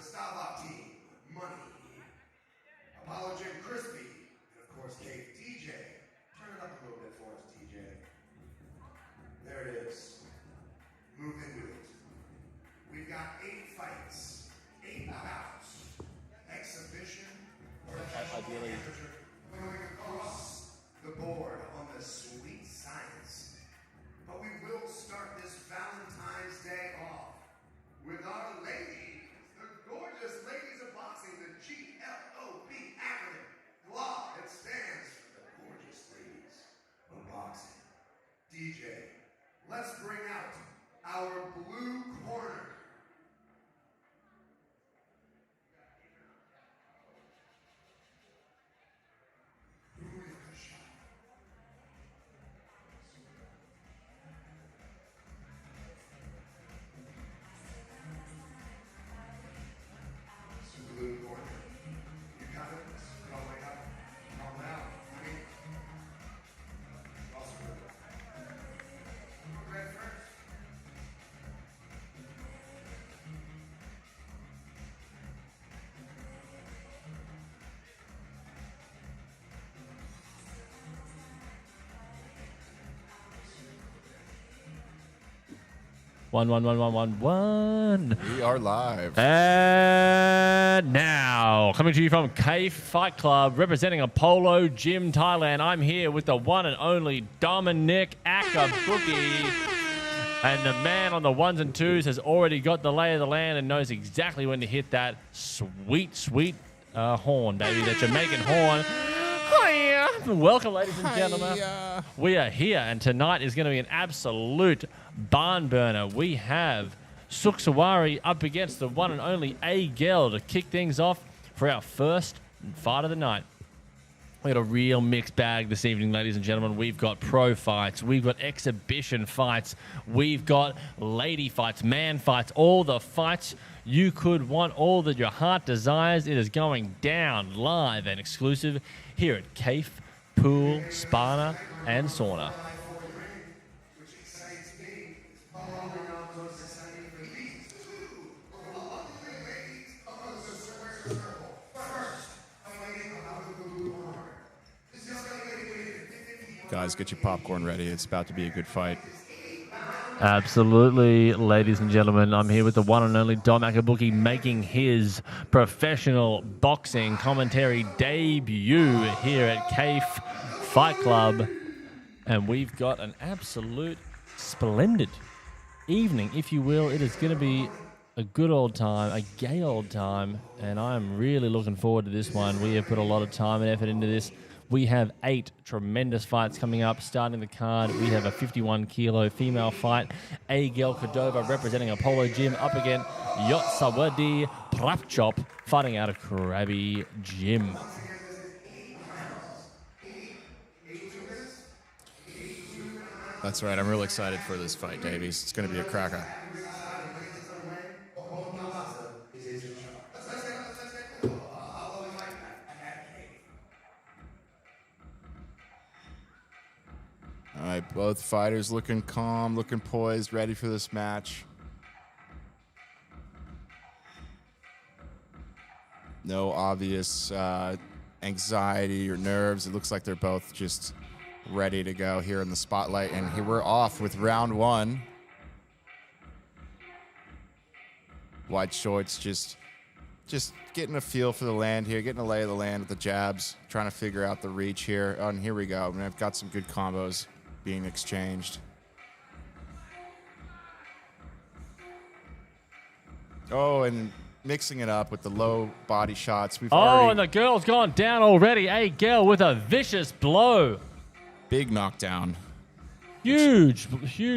Stava team, Money, Apollo Jim Crispy, and of course Kaif DJ. Turn it up a little bit for us, DJ. There it is. Move into it. We've got 8 fights, 8 bouts, exhibition, ideally going across the board on the sweet science. But we will start this Valentine's Day off with our ladies, the gorgeous ladies of boxing, the GLOB acronym. GLOB, it stands for the gorgeous ladies of boxing. DJ, let's bring out our blue corner. Blue corner. You got it. Calm down. Calm down. Red first. One. We are live. And now, coming to you from Kaif Fight Club, representing Apollo Gym, Thailand. I'm here with the one and only Dominic Akabuki. And the man on the ones and twos has already got the lay of the land and knows exactly when to hit that sweet, sweet horn, baby. That Jamaican horn. Hiya. Welcome, ladies and gentlemen. Hiya. We are here, and tonight is going to be an absolute barn burner. We have Suksawari up against the one and only A-Gel to kick things off for our first fight of the night. We got a real mixed bag this evening, ladies and gentlemen. We've got pro fights, we've got exhibition fights, we've got lady fights, man fights, all the fights you could want, all that your heart desires. It is going down live and exclusive here at Kaif Pool, Spa and Sauna. Guys, get your popcorn ready. It's about to be a good fight. Absolutely, ladies and gentlemen. I'm here with the one and only Dom Akabuki making his professional boxing commentary debut here at Kaif Fight Club. And we've got an absolute splendid evening, if you will. It is going to be a good old time, a gay old time, and I'm really looking forward to this one. We have put a lot of time and effort into this. We have 8 tremendous fights coming up. Starting the card, we have a 51-kilo female fight. A-Gel Cordova representing Apollo Gym up against Yotsawadi Prapchop fighting out of Krabi Gym. That's right. I'm real excited for this fight, Davies. It's going to be a cracker. All right, both fighters looking calm, looking poised, ready for this match. No obvious anxiety or nerves. It looks like they're both just ready to go here in the spotlight. And here we're off with round 1. White shorts just getting a feel for the land here, getting a lay of the land with the jabs, trying to figure out the reach here. Oh, and here we go. I mean, I've got some good combos being exchanged. Oh, and mixing it up with the low body shots. And the girl's gone down already. A-Gel with a vicious blow. Big knockdown. Huge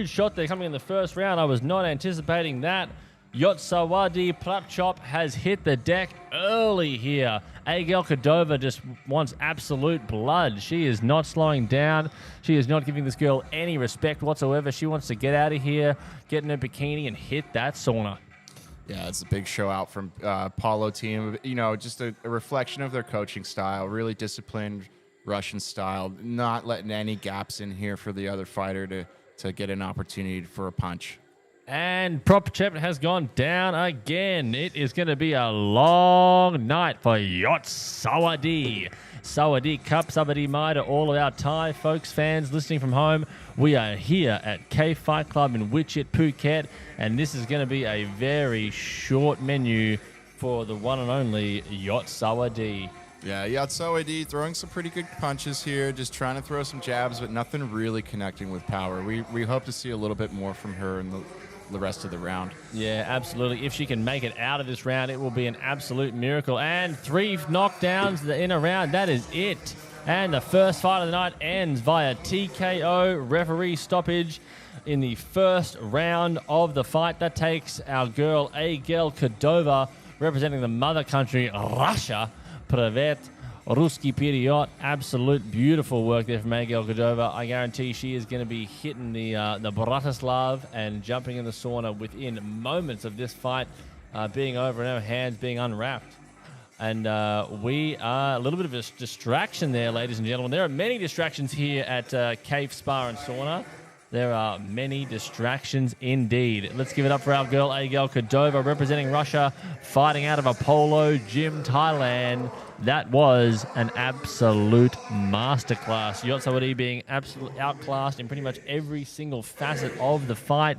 shot there coming in the first round. I was not anticipating that. Yotsawadi Prapchop has hit the deck early here. A-Gel Cordova just wants absolute blood. She is not slowing down. She is not giving this girl any respect whatsoever. She wants to get out of here, get in her bikini, and hit that sauna. Yeah, it's a big show out from Paulo team. You know, just a reflection of their coaching style. Really disciplined Russian style. Not letting any gaps in here for the other fighter to get an opportunity for a punch. And Prop Chep has gone down again. It is going to be a long night for Yacht Sawadi. Sawadi Cup, Sawadi Mai to all of our Thai folks, fans listening from home. We are here at Kaif Fight Club in Wichit, Phuket, and this is going to be a very short menu for the one and only Yacht Sawadi. Yeah, Yatsawadi throwing some pretty good punches here, just trying to throw some jabs, but nothing really connecting with power. We hope to see a little bit more from her in the rest of the round. Yeah, absolutely. If she can make it out of this round, it will be an absolute miracle. And 3 knockdowns in a round. That is it. And the first fight of the night ends via TKO referee stoppage in the first round of the fight. That takes our girl, Agel Cordova, representing the mother country, Russia, Privet Ruski Period. Absolute beautiful work there from Agel Cordova. I guarantee she is going to be hitting the Bratislav and jumping in the sauna within moments of this fight being over and her hands being unwrapped. And we are a little bit of a distraction there, ladies and gentlemen. There are many distractions here at Kaif Spa and Sauna. There are many distractions indeed. Let's give it up for our girl, Agel Cordova, representing Russia, fighting out of Apollo Gym, Thailand. That was an absolute masterclass. Yacht Sawadi being absolutely outclassed in pretty much every single facet of the fight,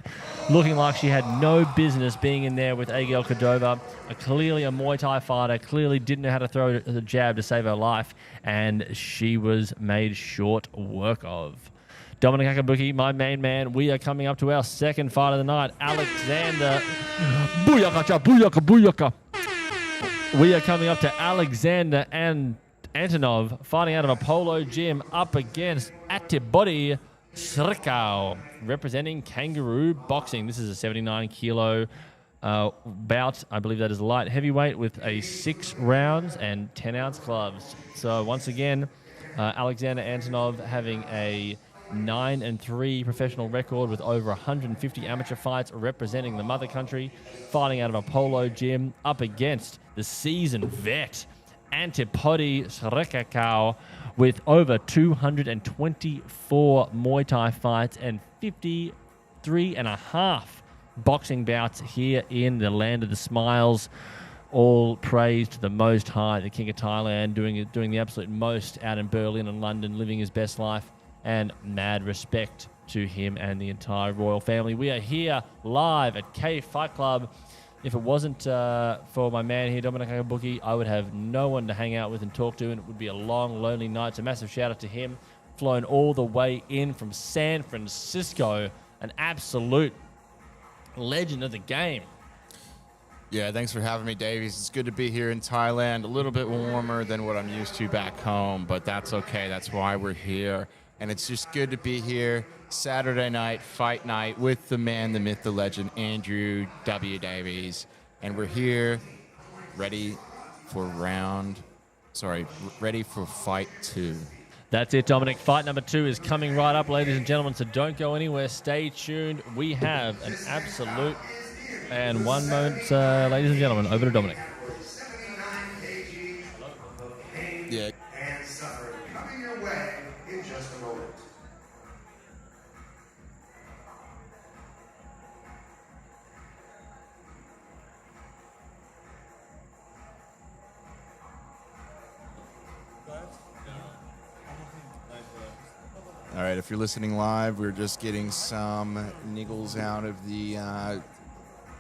looking like she had no business being in there with Agel Cordova. Clearly a Muay Thai fighter, clearly didn't know how to throw a jab to save her life, and she was made short work of. Dominic Akabuki, my main man, we are coming up to our second fight of the night. Alexander. Booyaka, booyaka, booyaka. We are coming up to Alexander and Antonov fighting out of Apollo Gym up against Atibody Srikau, representing Kangaroo Boxing. This is a 79 kilo bout. I believe that is light heavyweight with a 6 rounds and 10 ounce gloves. So once again, Alexander Antonov having a 9-3 professional record with over 150 amateur fights, representing the mother country, fighting out of Apollo Gym up against the seasoned vet Antipodi Srekakau with over 224 Muay Thai fights and 53.5 boxing bouts here in the land of the smiles. All praise to the Most High, the King of Thailand, doing the absolute most out in Berlin and London, living his best life. And mad respect to him and the entire royal family. We are here live at Kaif Fight Club. If it wasn't for my man here, Dominic Akabuki, I would have no one to hang out with and talk to, and it would be a long, lonely night. So massive shout out to him, flown all the way in from San Francisco, an absolute legend of the game. Yeah, thanks for having me, Davies. It's good to be here in Thailand. A little bit warmer than what I'm used to back home, but that's okay. That's why we're here. And it's just good to be here Saturday night, fight night, with the man, the myth, the legend, Andrew W. Davies. And we're here ready for fight 2. That's it, Dominic. Fight number 2 is coming right up, ladies and gentlemen, so don't go anywhere. Stay tuned. We have an absolute... And one moment, ladies and gentlemen, over to Dominic. Yeah. And suffer coming your way in just a moment. All right, if you're listening live, we're just getting some niggles out of the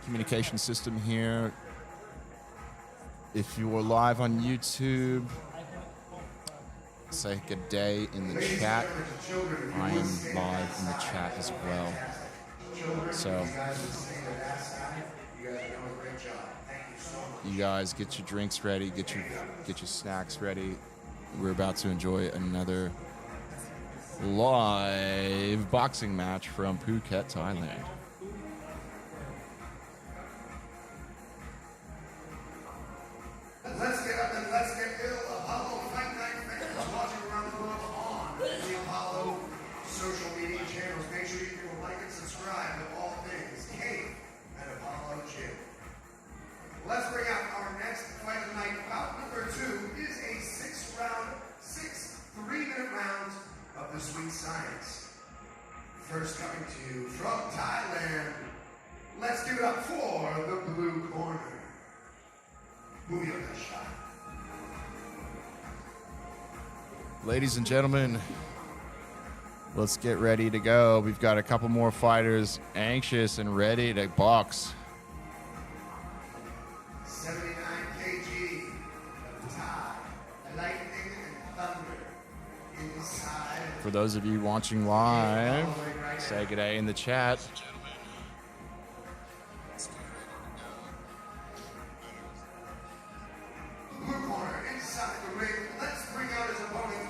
communication system here. If you are live on YouTube, say good day in the chat. I am live in the chat as well. So you guys get your drinks ready, get your snacks ready. We're about to enjoy another live boxing match from Phuket, Thailand. Let's get up and let's get ill. Apollo Fight Night fans watching around the world on the Apollo social media channels. Make sure you do like and subscribe to all things Kaif and Apollo Gym. Let's bring out our next fight of the night. Bout number 2 is a 6 3-minute round of the sweet science. First coming to you from Thailand, ladies and gentlemen, let's get ready to go. We've got a couple more fighters anxious and ready to box. 79 kg of Thai, lightning and thunder inside. For those of you watching live, say good day in the chat. Blue corner inside the ring. Let's bring out his opponent.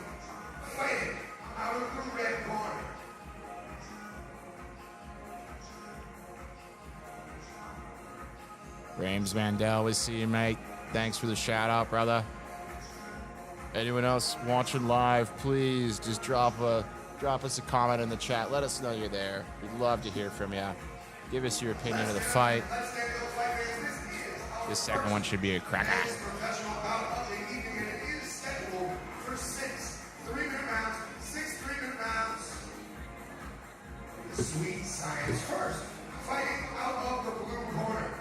Fighting out of the red corner. Rames Mandel, we see you, mate. Thanks for the shout out, brother. Anyone else watching live, please just drop us a comment in the chat. Let us know you're there. We'd love to hear from you. Give us your opinion of the fight. This second one should be a cracker. Professional bout of the evening, and it is scheduled for 6 3-minute rounds. 6 3-minute rounds. The sweet science first. Fighting out of the blue corner.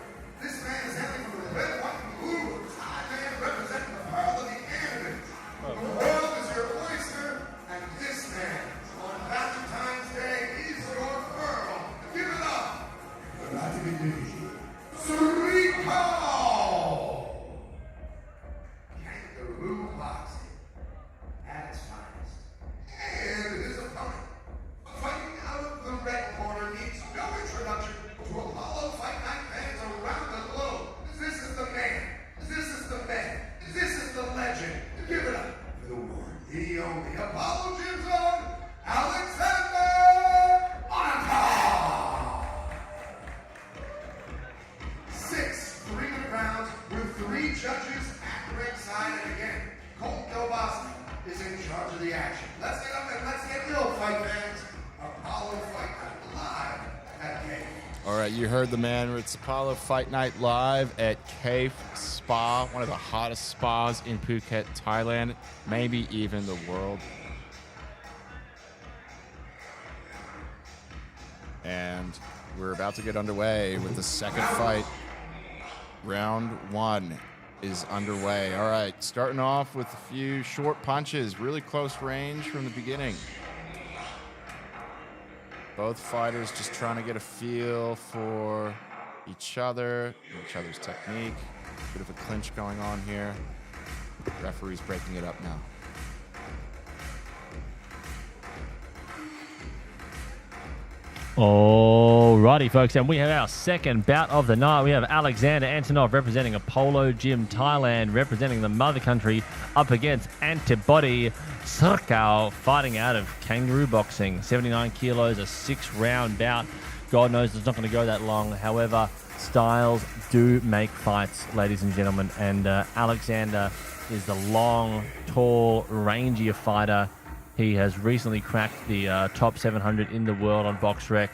This man is hailing from the red, white, and blue. Thai man representing the pearl of the Andean. The world is your oyster, and this man on Valentine's Day is your pearl. Give it up. Srico! Kangaroo boxing at its finest. And his opponent, fighting out of the red corner, needs no introduction to Apollo Fight Night fans around the globe. This is the man. This is the man. This is the legend. Give it up for the one, the only Apollo Gym's own Alexander Onaka. 6 3-minute rounds with 3 judges at ringside, and again, Colt Delbosky is in charge of the action. Let's get up and let's get real, fight fans. Apollo Fight Night live at Kaif. All right, you heard the man. It's Apollo Fight Night live at Kaif Spa, one of the hottest spas in Phuket, Thailand, maybe even the world. And we're about to get underway with the second fight. Round 1 is underway. All right, starting off with a few short punches, really close range from the beginning. Both fighters just trying to get a feel for each other, each other's technique. Bit of a clinch going on here. Referee's breaking it up now. Alrighty, folks, and we have our second bout of the night. We have Alexander Antonov representing Apollo Gym Thailand, representing the mother country, up against Antibody Srico, fighting out of Kangaroo Boxing. 79 kilos, a 6-round bout. God knows it's not going to go that long. However, styles do make fights, ladies and gentlemen, and Alexander is the long, tall, rangier fighter. He has recently cracked the top 700 in the world on BoxRec.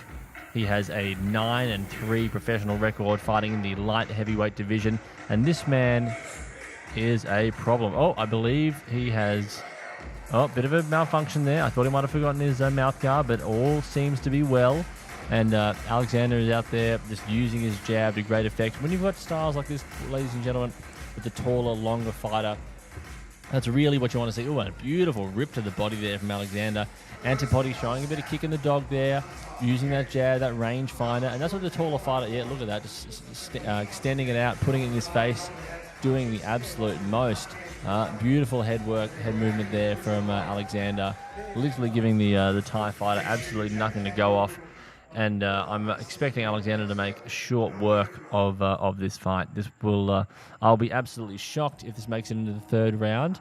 He has a 9-3 professional record fighting in the light heavyweight division. And this man is a problem. Oh, I believe he has a bit of a malfunction there. I thought he might have forgotten his mouth guard, but all seems to be well. And Alexander is out there just using his jab to great effect. When you've got styles like this, ladies and gentlemen, with the taller, longer fighter, that's really what you want to see. Oh, a beautiful rip to the body there from Alexander. Antipody showing a bit of kick in the dog there, using that jab, that range finder. And that's what the taller fighter, yeah, look at that, just extending it out, putting it in his face, doing the absolute most. Beautiful head work, head movement there from Alexander. Literally giving the Thai fighter absolutely nothing to go off. And I'm expecting Alexander to make short work of this fight. This will, I'll be absolutely shocked if this makes it into the third round.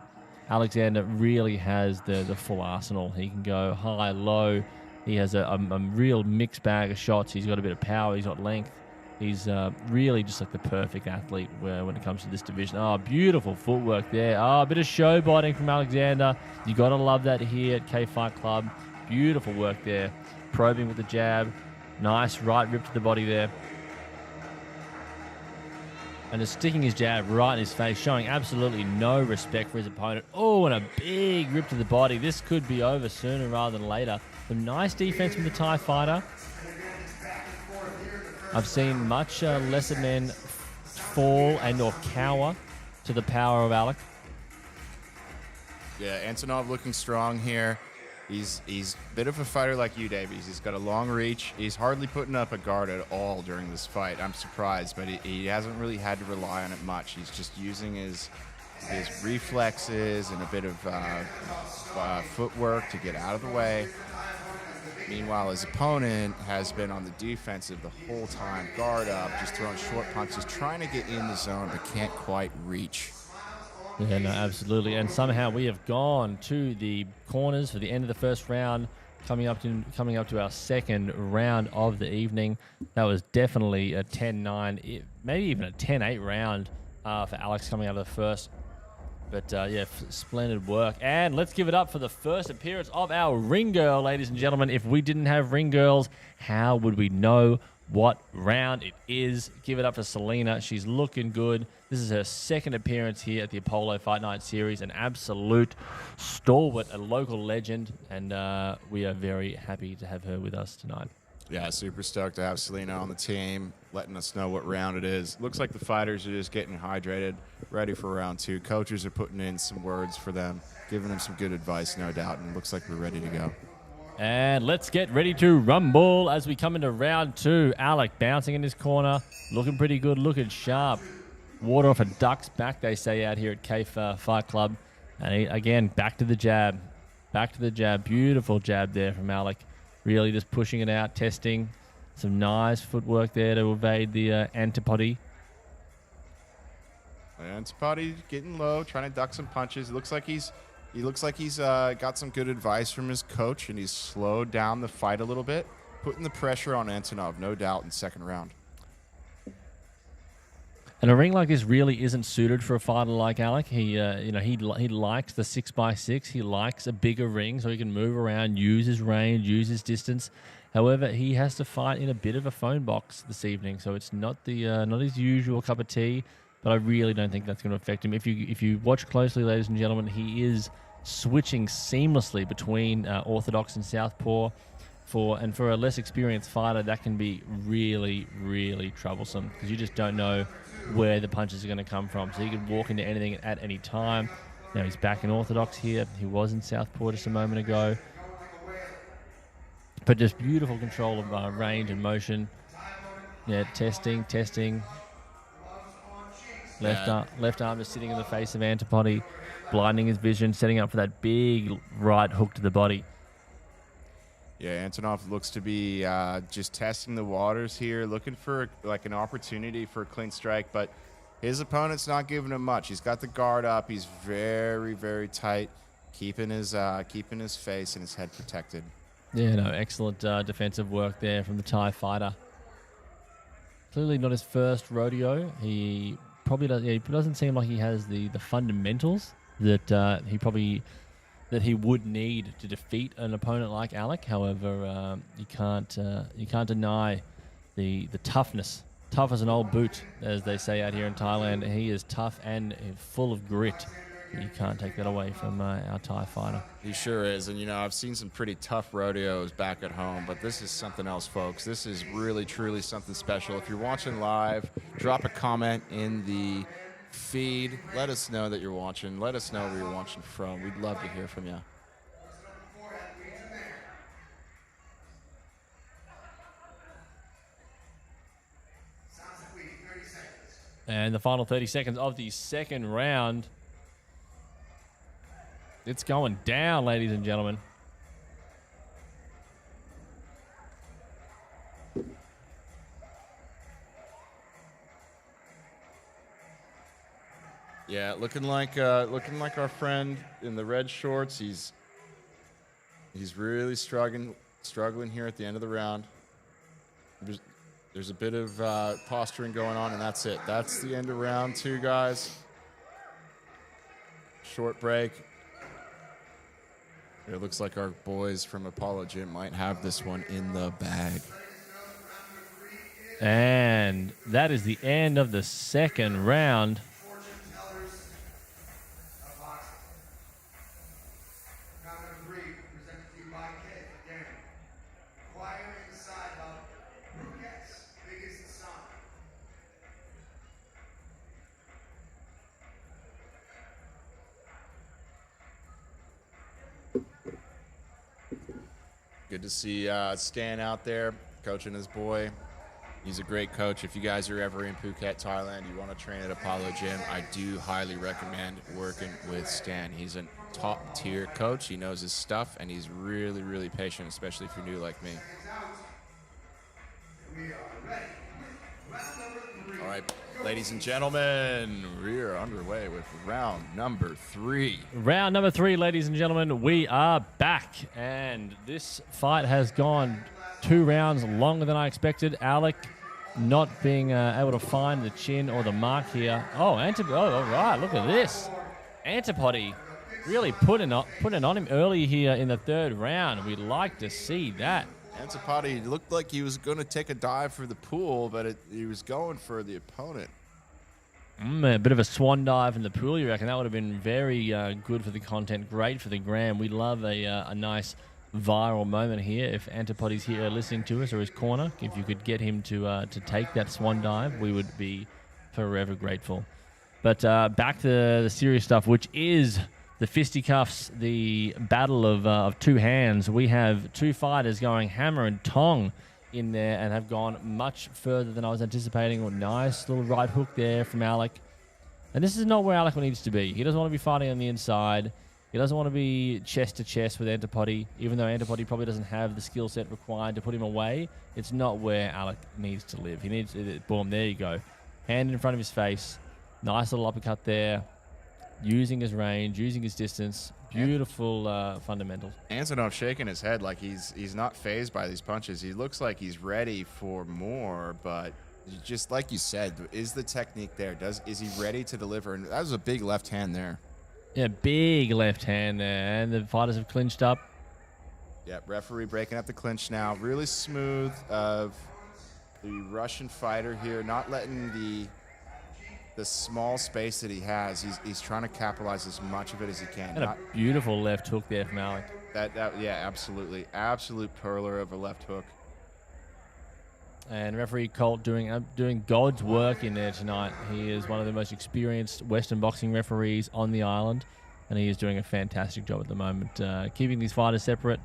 Alexander really has the full arsenal. He can go high, low. He has a real mixed bag of shots. He's got a bit of power. He's got length. He's really just like the perfect athlete when it comes to this division. Oh, beautiful footwork there. Oh, a bit of showboating from Alexander. You got to love that here at K Fight Club. Beautiful work there. Probing with the jab. Nice right rip to the body there. And just sticking his jab right in his face, showing absolutely no respect for his opponent. Oh, and a big rip to the body. This could be over sooner rather than later. Some nice defense from the Thai fighter. I've seen much lesser men fall and or cower to the power of Alec. Yeah, Antonov looking strong here. He's a bit of a fighter like you, Davies. He's got a long reach. He's hardly putting up a guard at all during this fight. I'm surprised, but he hasn't really had to rely on it much. He's just using his reflexes and a bit of footwork to get out of the way. Meanwhile, his opponent has been on the defensive the whole time, guard up, just throwing short punches, trying to get in the zone, but can't quite reach. Yeah, no, absolutely. And somehow we have gone to the corners for the end of the first round, coming up to our second round of the evening. That was definitely a 10-9, maybe even a 10-8 round for Alex coming out of the first. But yeah, splendid work. And let's give it up for the first appearance of our ring girl, ladies and gentlemen. If we didn't have ring girls, how would we know what round it is? Give it up for Selena. She's looking good. This is her second appearance here at the Apollo Fight Night Series. An absolute stalwart, a local legend. And we are very happy to have her with us tonight. Yeah, super stoked to have Selena on the team, letting us know what round it is. Looks like the fighters are just getting hydrated, ready for round 2. Coaches are putting in some words for them, giving them some good advice, no doubt, and it looks like we're ready to go. And let's get ready to rumble as we come into round 2. Alec bouncing in his corner, looking pretty good, looking sharp. Water off a duck's back, they say out here at Kaif Fight Club. And again, back to the jab. Back to the jab. Beautiful jab there from Alec. Really just pushing it out, testing. Some nice footwork there to evade the antipody. Antipody getting low, trying to duck some punches. He looks like he's got some good advice from his coach, and he's slowed down the fight a little bit, putting the pressure on Antonov, no doubt, in second round. And a ring like this really isn't suited for a fighter like Alec. He likes the 6x6. He likes a bigger ring so he can move around, use his range, use his distance. However, he has to fight in a bit of a phone box this evening, so it's not not his usual cup of tea. But I really don't think that's going to affect him. If you watch closely, ladies and gentlemen, he is switching seamlessly between orthodox and southpaw. For a less experienced fighter, that can be really, really troublesome because you just don't know where the punches are going to come from. So he could walk into anything at any time. Now he's back in orthodox here. He was in southpaw just a moment ago. But just beautiful control of range and motion. Yeah, testing. Left arm just sitting in the face of Antipody, blinding his vision, setting up for that big right hook to the body. Yeah, Antonov looks to be just testing the waters here, looking for like an opportunity for a clean strike, but his opponent's not giving him much. He's got the guard up. He's very, very tight, keeping his face and his head protected. Yeah, no, excellent defensive work there from the Thai fighter. Clearly not his first rodeo. He probably doesn't seem like he has the fundamentals that he would need to defeat an opponent like Alec. However, you can't deny the toughness. Tough as an old boot, as they say out here in Thailand. He is tough and full of grit. You can't take that away from our Thai fighter. He sure is. And, I've seen some pretty tough rodeos back at home, but this is something else, folks. This is really, truly something special. If you're watching live, drop a comment in the feed. Let us know that you're watching. Let us know where you're watching from. We'd love to hear from you. And the final 30 seconds of the second round. It's going down, ladies and gentlemen. Yeah, looking like our friend in the red shorts. He's really struggling here at the end of the round. There's a bit of posturing going on, and that's it. That's the end of round 2, guys. Short break. It looks like our boys from Apollo Gym might have this one in the bag. And that is the end of the second round. Good to see Stan out there coaching his boy. He's a great coach. If you guys are ever in Phuket, Thailand, you want to train at Apollo Gym, I do highly recommend working with Stan. He's a top-tier coach. He knows his stuff, and he's really, really patient, especially if you're new like me. All right, ladies and gentlemen, we're underway with round number 3. Round number 3, ladies and gentlemen, we are back. And this fight has gone 2 rounds longer than I expected. Alec not being able to find the chin or the mark here. Oh, all right, look at this. Antipody really putting it on him early here in the 3rd round. We'd like to see that. Antipody looked like he was going to take a dive for the pool, but he was going for the opponent. A bit of a swan dive in the pool, you reckon? That would have been very good for the content, great for the gram. We love a nice viral moment here. If Antipody's here listening to us, or his corner, if you could get him to take that swan dive, we would be forever grateful. But back to the serious stuff, which is the fisticuffs, the battle of 2 hands. We have 2 fighters going hammer and tong in there and have gone much further than I was anticipating. Nice little right hook there from Alec. And this is not where Alec needs to be. He doesn't want to be fighting on the inside. He doesn't want to be chest to chest with Antipody, even though Antipody probably doesn't have the skill set required to put him away. It's not where Alec needs to live. He needs, boom, there you go. Hand in front of his face. Nice little uppercut there. Using his range, using his distance. Beautiful fundamentals. Antonov shaking his head like he's not fazed by these punches. He looks like he's ready for more, but just like you said, is the technique there? Is he ready to deliver? And that was a big left hand there. Yeah, big left hand there, and the fighters have clinched up. Yeah, referee breaking up the clinch now. Really smooth of the Russian fighter here, not letting the small space that he has. He's trying to capitalize as much of it as he can. And a beautiful left hook there from Alec. Yeah, absolutely. Absolute perler of a left hook. And referee Colt doing God's work in there tonight. He is one of the most experienced Western boxing referees on the island, and he is doing a fantastic job at the moment, keeping these fighters separate,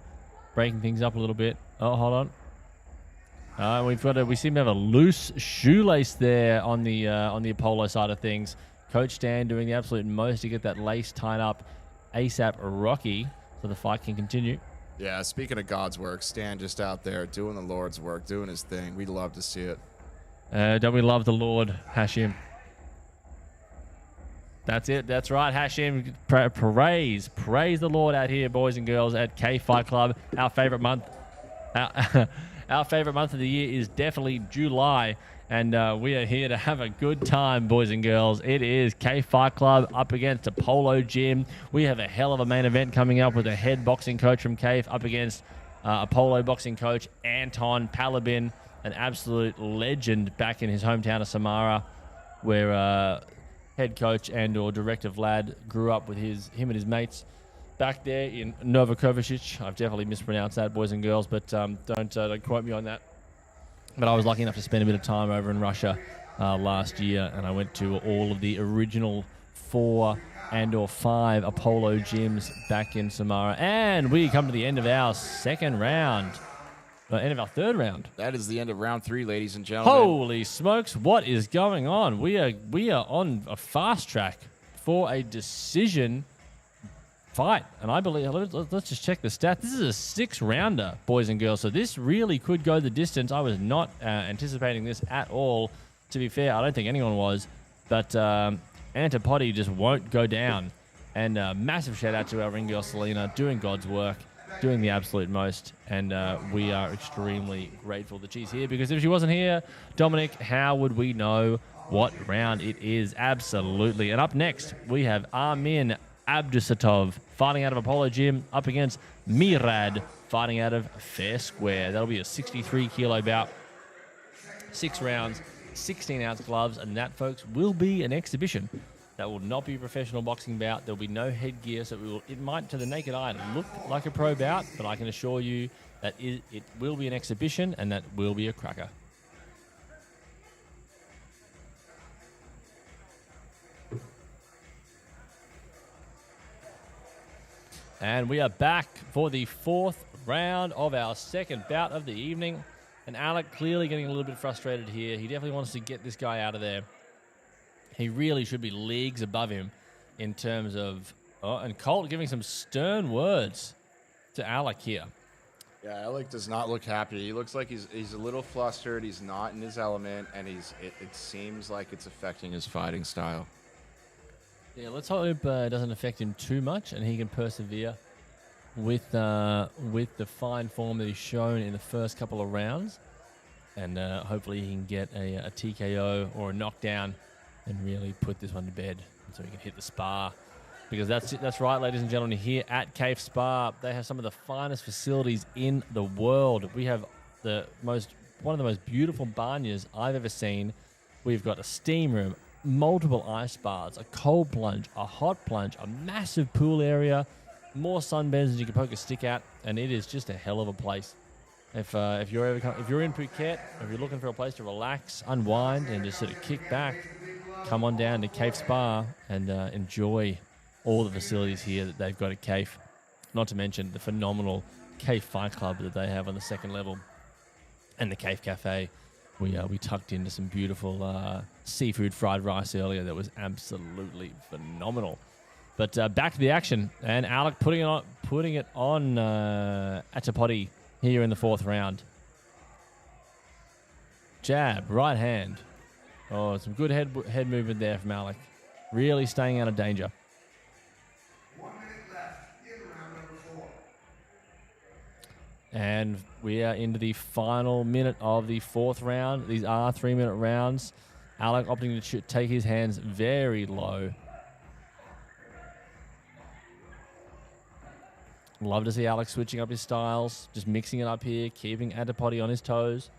breaking things up a little bit. Oh, hold on. We seem to have a loose shoelace there on the Apollo side of things. Coach Stan doing the absolute most to get that lace tied up ASAP Rocky so the fight can continue. Yeah, speaking of God's work, Stan just out there doing the Lord's work, doing his thing. We'd love to see it. Don't we love the Lord, Hashim? That's it. That's right, Hashim. Praise the Lord out here, boys and girls, at Kaif Fight Club. Our favorite month. Our favorite month of the year is definitely July, and we are here to have a good time, boys and girls. It is Kaif Fight Club up against Apollo Gym. We have a hell of a main event coming up with a head boxing coach from Kaif up against Apollo boxing coach Anton Palabin, an absolute legend back in his hometown of Samara, where head coach and or director Vlad grew up with him and his mates back there in Novakovic. I've definitely mispronounced that, boys and girls, but don't quote me on that. But I was lucky enough to spend a bit of time over in Russia last year, and I went to all of the original 4 and or 5 Apollo gyms back in Samara. And we come to the end of our 2nd round. End of our 3rd round. That is the end of round 3, ladies and gentlemen. Holy smokes, what is going on? We are on a fast track for a decision fight, and I believe, let's just check the stat. This is a 6-rounder, boys and girls, so this really could go the distance. I was not anticipating this at all. To be fair, I don't think anyone was, but Antipody just won't go down. And massive shout out to our ring girl Selena, doing God's work, doing the absolute most, and we are extremely grateful that she's here, because if she wasn't here, Dominic, how would we know what round it is? Absolutely. And up next, we have Armin Abdusatov fighting out of Apollo Gym up against Mirad fighting out of Fair Square. That'll be a 63-kilo bout. 6 rounds, 16-ounce gloves, and that, folks, will be an exhibition. That will not be a professional boxing bout. There'll be no headgear, so it might, to the naked eye, look like a pro bout, but I can assure you that it will be an exhibition, and that will be a cracker. And we are back for the fourth round of our second bout of the evening. And Alec clearly getting a little bit frustrated here. He definitely wants to get this guy out of there. He really should be leagues above him in terms of... Oh, and Colt giving some stern words to Alec here. Yeah, Alec does not look happy. He looks like he's a little flustered. He's not in his element, and it seems like it's affecting his fighting style. Yeah, let's hope it doesn't affect him too much, and he can persevere with the fine form that he's shown in the first couple of rounds, and hopefully he can get a TKO or a knockdown and really put this one to bed, so he can hit the spar. Because that's right, ladies and gentlemen, here at Kaif Spa, they have some of the finest facilities in the world. We have one of the most beautiful banyas I've ever seen. We've got a steam room, multiple ice baths, a cold plunge, a hot plunge, a massive pool area, more sunbeds than you can poke a stick at, and it is just a hell of a place. If you're in Phuket, if you're looking for a place to relax, unwind, and just sort of kick back, come on down to Kaif Spa and enjoy all the facilities here that they've got at Kaif. Not to mention the phenomenal Kaif Fight Club that they have on the second level, and the Kaif Cafe. We tucked into some beautiful seafood fried rice earlier that was absolutely phenomenal. But back to the action, and Alec putting it on Atapoti here in the fourth round. Jab, right hand. Oh, some good head movement there from Alec. Really staying out of danger. 1 minute left in round number 4. And we are into the final minute of the fourth round. These are 3-minute rounds. Alec opting to take his hands very low. Love to see Alex switching up his styles, just mixing it up here, keeping Adipoti on his toes.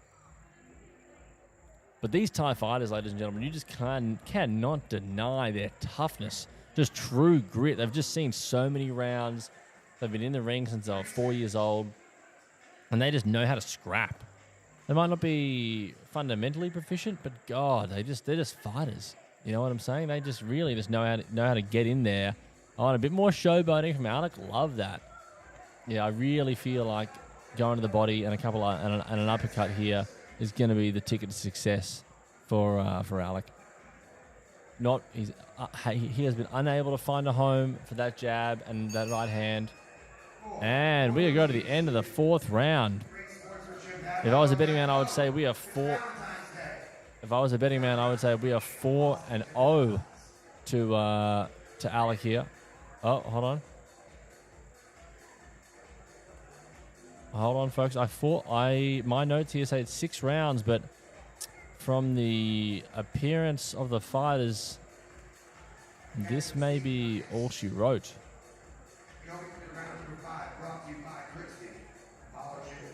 But these Thai fighters, ladies and gentlemen, you just cannot deny their toughness. Just true grit. They've just seen so many rounds. They've been in the ring since they were 4 years old. And they just know how to scrap. They might not be fundamentally proficient, but God, they're just fighters. You know what I'm saying? They just really just know how to get in there. I want a bit more showboating from Alec. Love that. Yeah, I really feel like going to the body and an uppercut here is going to be the ticket to success for Alec. He has been unable to find a home for that jab and that right hand. And we go to the end of the fourth round. If I was a betting man, I would say we are 4. If I was a betting man, I would say we are 4-0 to Alec here. Oh, hold on. Hold on, folks. My notes here say it's 6 rounds, but from the appearance of the fighters, this may be all she wrote.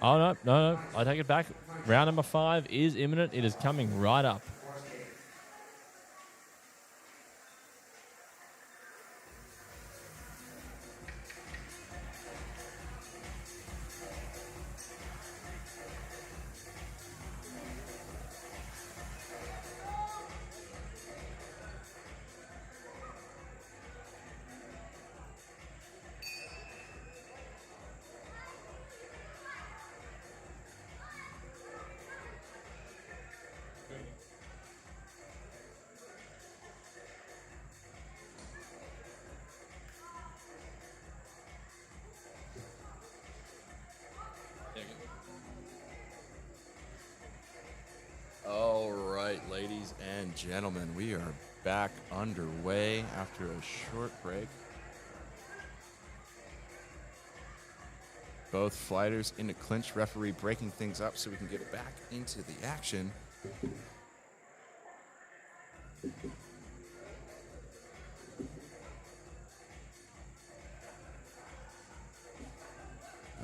Oh, no. I take it back. Round number 5 is imminent. It is coming right up. All right, ladies and gentlemen, we are back underway after a short break. Both fighters in a clinch, referee breaking things up so we can get back into the action.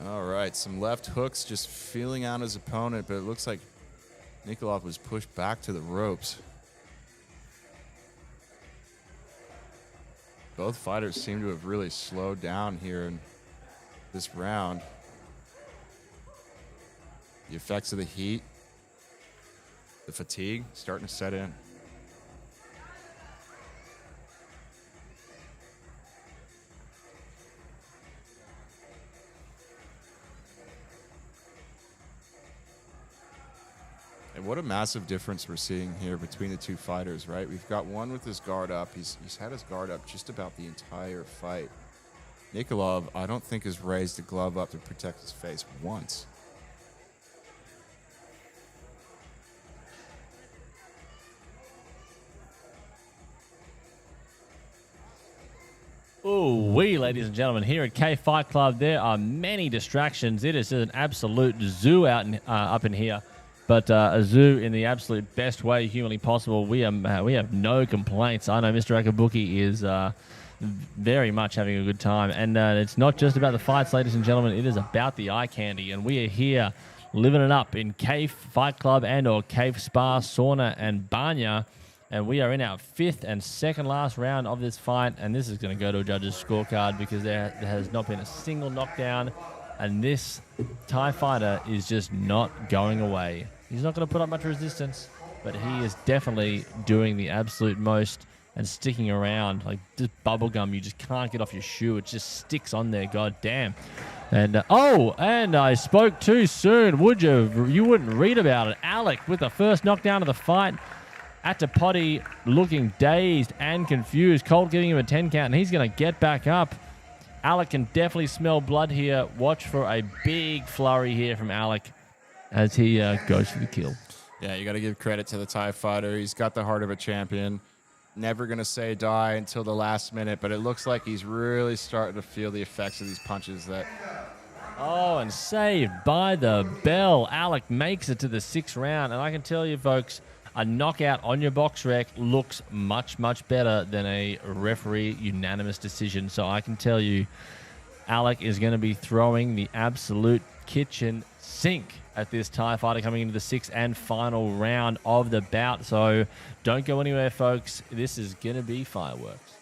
All right, some left hooks just feeling out his opponent, but it looks like Nikolov was pushed back to the ropes. Both fighters seem to have really slowed down here in this round. The effects of the heat, the fatigue starting to set in. And what a massive difference we're seeing here between the two fighters, right? We've got one with his guard up. He's had his guard up just about the entire fight. Nikolov, I don't think, has raised the glove up to protect his face once. Ooh, ladies and gentlemen, here at Kaif Fight Club, there are many distractions. It is an absolute zoo up in here, but a zoo in the absolute best way humanly possible. We have no complaints. I know Mr. Akabuki is very much having a good time, and it's not just about the fights, ladies and gentlemen. It is about the eye candy, and we are here living it up in Kaif Fight Club and/or Kaif Spa, Sauna, and Banya. And we are in our fifth and second last round of this fight. And this is going to go to a judge's scorecard because there has not been a single knockdown. And this Thai fighter is just not going away. He's not going to put up much resistance, but he is definitely doing the absolute most and sticking around. Like this bubble gum, you just can't get off your shoe. It just sticks on there. God damn. And and I spoke too soon. Would you? You wouldn't read about it. Alec with the first knockdown of the fight. Atapati looking dazed and confused. Colt giving him a 10 count, and he's going to get back up. Alec can definitely smell blood here. Watch for a big flurry here from Alec as he goes for the kill. Yeah, you got to give credit to the Thai fighter. He's got the heart of a champion. Never going to say die until the last minute, but it looks like he's really starting to feel the effects of these punches. Oh, and saved by the bell. Alec makes it to the 6th round, and I can tell you, folks, a knockout on your box rec looks much, much better than a referee unanimous decision. So I can tell you, Alec is going to be throwing the absolute kitchen sink at this Thai fighter coming into the 6th and final round of the bout. So don't go anywhere, folks. This is going to be fireworks.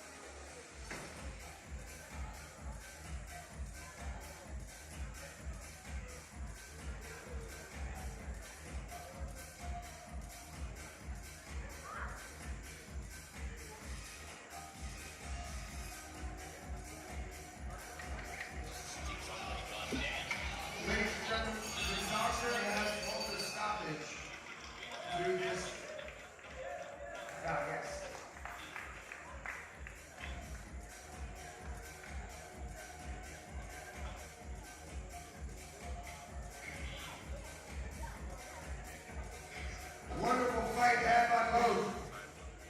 Wonderful fight had by both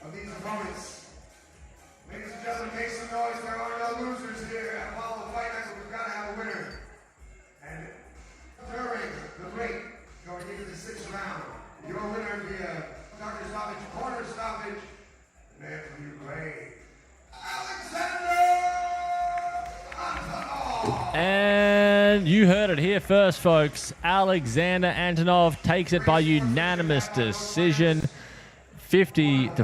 of these opponents. Ladies and gentlemen, make some noise. There are no losers here at Apollo Fight Night, but we've got to have a winner. And during the break, going into the 6th round, your winner via doctor stoppage, corner stoppage, man from Ukraine, Alexander Antonov. And you heard it here first, folks. Alexander Antonov takes it by unanimous decision. 50-45,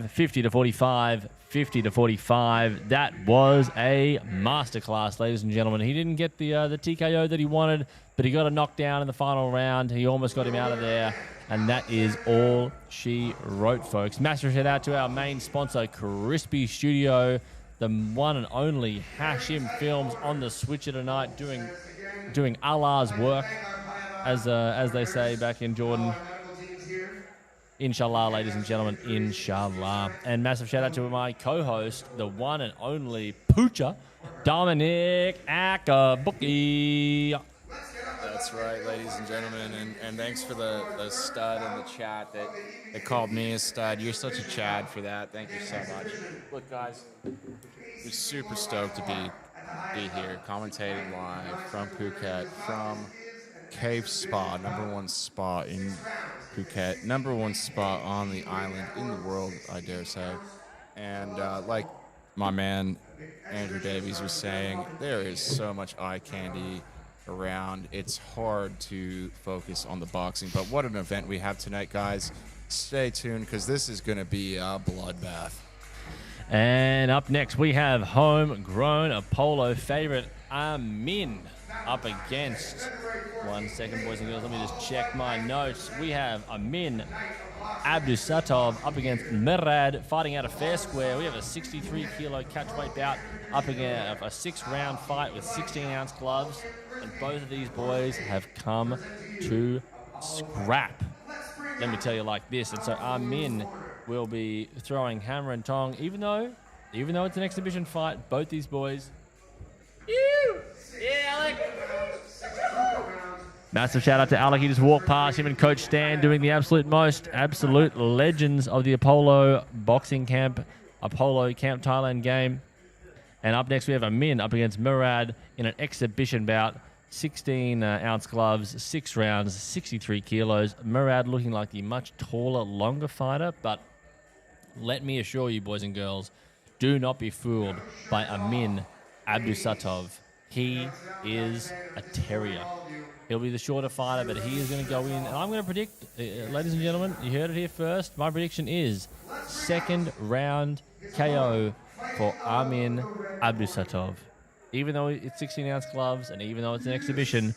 50-45, 50-45. That was a masterclass, ladies and gentlemen. He didn't get the TKO that he wanted, but he got a knockdown in the final round. He almost got him out of there, and that is all she wrote, folks. Massive shout out to our main sponsor, Crispy Studio, the one and only Hashim Films on the switcher tonight, doing Allah's work, as they say back in Jordan. Inshallah, ladies and gentlemen, inshallah. And massive shout out to my co-host, the one and only Poocha, Dominic Akabuki. That's right, ladies and gentlemen, and thanks for the stud in the chat that called me a stud. You're such a Chad for that. Thank you so much. Look, guys, we're super stoked to be here, commentating live from Phuket, from Kaif Spa, #1 spa in Phuket, #1 spa on the island, in the world, I dare say. And like my man Andrew Davies was saying, there is so much eye candy around. It's hard to focus on the boxing, but what an event we have tonight, guys. Stay tuned, because this is going to be a bloodbath. And up next, we have homegrown Apollo favorite Amin up against... 1 second, boys and girls. Let me just check my notes. We have Amin Abdusatov up against Mirad, fighting out of fair square. We have a 63-kilo catchweight bout up against a 6-round fight with 16-ounce gloves. And both of these boys have come to scrap. let me tell you like this. And so Armin will be throwing hammer and tong, even though it's an exhibition fight, both these boys. Yeah, Alec. Massive shout out to Alec. He just walked past him and Coach Stan doing the absolute most. Absolute legends of the Apollo boxing camp, Apollo Camp Thailand game. And up next we have Amin up against Murad in an exhibition bout. 16-ounce gloves, 6 rounds, 63 kilos. Murad looking like the much taller, longer fighter, but let me assure you, boys and girls, do not be fooled by Amin Abdusatov. He is a terrier. He'll be the shorter fighter, but he is going to go in. And I'm going to predict, ladies and gentlemen, you heard it here first. My prediction is second round KO for Amin Abdusatov. Even though it's 16-ounce gloves and even though it's an exhibition,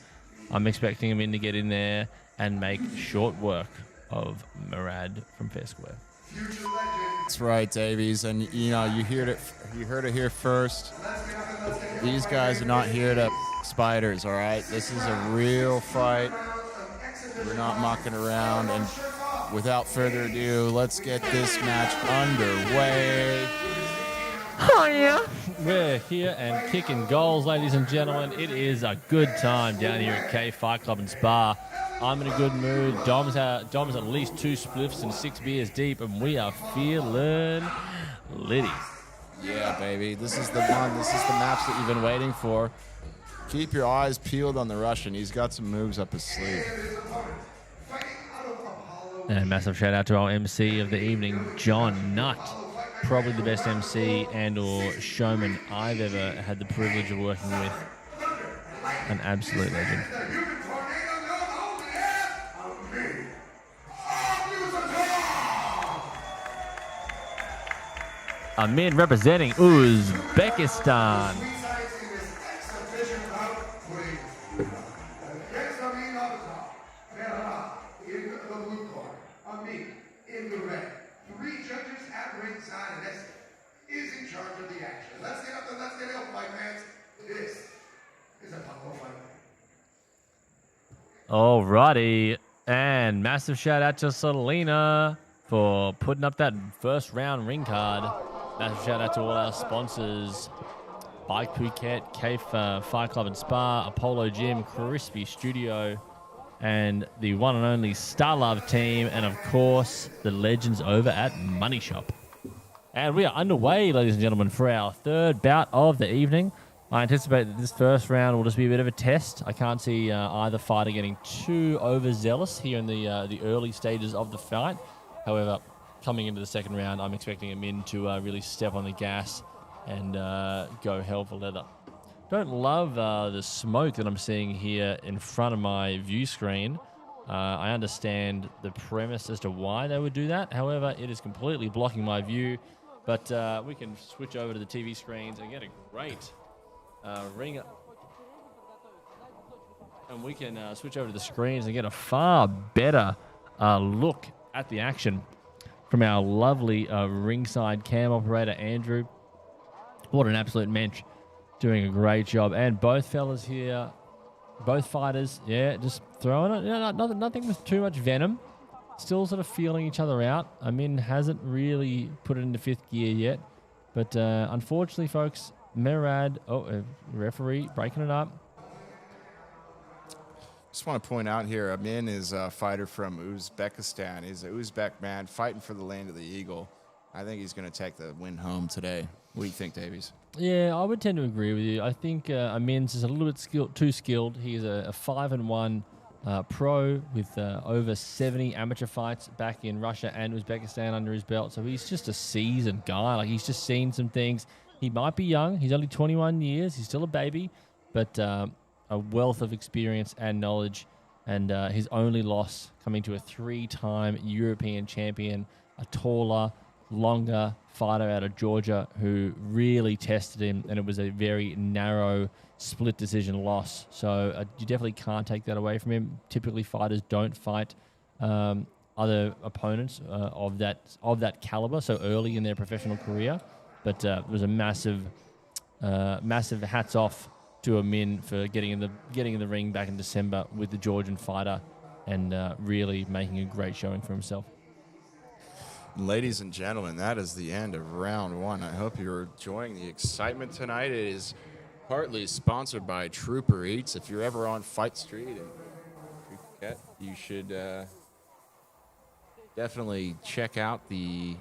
I'm expecting him to get in there and make short work of Murad from Fair Square. That's right, Davies. And, you know, you heard it here first. These guys are not here to spiders, all right? This is a real fight. We're not mucking around. And without further ado, let's get this match underway. Oh, yeah. We're here and kicking goals, ladies and gentlemen. It is a good time down here at Kaif Fight Club and Spa. I'm in a good mood. Dom's at least 2 spliffs and 6 beers deep, and we are feeling litty. Yeah, baby. This is the one. This is the match that you've been waiting for. Keep your eyes peeled on the Russian. He's got some moves up his sleeve. And massive shout out to our MC of the evening, John Nutt. Probably the best MC and or showman I've ever had the privilege of working with. An absolute legend. Amin representing Uzbekistan. Alrighty, and massive shout out to Selena for putting up that first round ring card. Massive shout out to all our sponsors: Bike Phuket, Kaif Fight Club and Spa, Apollo Gym, Crispy Studio, and the one and only Star Love team, and of course the legends over at Money Shop. And we are underway, ladies and gentlemen, for our third bout of the evening. I anticipate that this first round will just be a bit of a test. I can't see either fighter getting too overzealous here in the early stages of the fight. However, coming into the second round, I'm expecting Amin to really step on the gas and go hell for leather. Don't love the smoke that I'm seeing here in front of my view screen. I understand the premise as to why they would do that. However, it is completely blocking my view. But we can switch over to the TV screens and get a great ring. And we can switch over to the screens and get a far better look at the action from our lovely ringside cam operator, Andrew. What an absolute mensch. Doing a great job. And both fellas here, both fighters, yeah, just throwing it. You know, nothing with too much venom. Still sort of feeling each other out. Amin hasn't really put it into fifth gear yet. But unfortunately, folks, Murad, referee breaking it up. Just want to point out here, Amin is a fighter from Uzbekistan. He's an Uzbek man fighting for the land of the eagle. I think he's going to take the win home today. What do you think, Davies? Yeah, I would tend to agree with you. I think Amin's is a little bit too skilled. He's a 5-1 pro with over 70 amateur fights back in Russia and Uzbekistan under his belt. So he's just a seasoned guy. Like, he's just seen some things. He might be young. He's only 21 years. He's still a baby, but a wealth of experience and knowledge. And his only loss coming to a 3-time European champion, a taller, longer fighter out of Georgia who really tested him, and it was a very narrow split decision loss. So you definitely can't take that away from him. Typically, fighters don't fight other opponents of that caliber so early in their professional career. But it was a massive hats off to Amin for getting in the ring back in December with the Georgian fighter and really making a great showing for himself. Ladies and gentlemen, that is the end of round one. I hope you're enjoying the excitement tonight. It is partly sponsored by Trooper Eats. If you're ever on Fight Street in Phuket, you should definitely check out the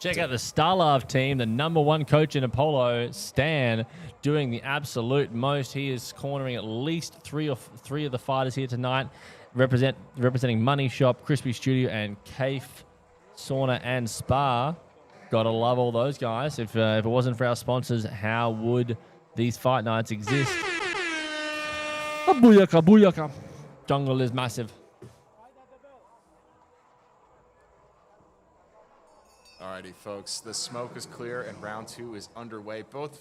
Starlove team, the #1 coach in Apollo, Stan, doing the absolute most. He is cornering at least three of the fighters here tonight, representing Money Shop, Crispy Studio, and Kaif Sauna and Spa. Gotta love all those guys. If it wasn't for our sponsors, how would these fight nights exist? Booyaka, booyaka. Jungle is massive. Alrighty, folks. The smoke is clear and round two is underway. Both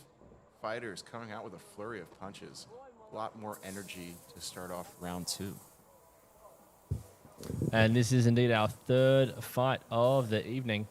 fighters coming out with a flurry of punches. A lot more energy to start off round two. And this is indeed our third fight of the evening.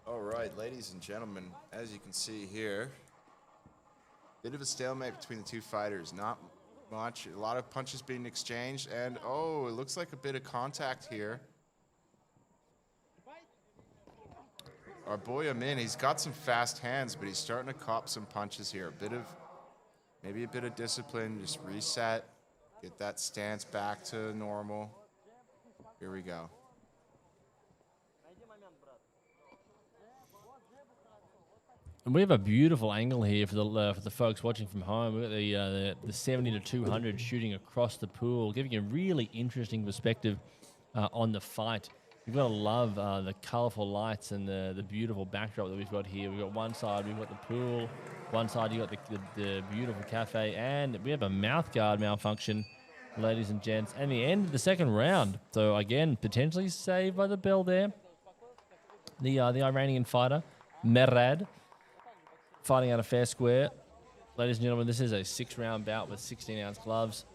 All right, ladies and gentlemen, as you can see here, bit of a stalemate between the two fighters. Not much, a lot of punches being exchanged, and oh, it looks like a bit of contact here. Our boy Amin, he's got some fast hands, but he's starting to cop some punches here. Maybe a bit of discipline, just reset, get that stance back to normal. Here we go. And we have a beautiful angle here for the folks watching from home. We've got the 70 to 200 shooting across the pool, giving you a really interesting perspective on the fight. You've got to love the colorful lights and the beautiful backdrop that we've got here. We've got one side, we've got the pool. One side, you've got the beautiful cafe. And we have a mouthguard malfunction, ladies and gents. And the end of the second round. So, again, potentially saved by the bell there. The Iranian fighter, Merad, fighting out of fair square. Ladies and gentlemen, this is a 6-round bout with 16-ounce gloves.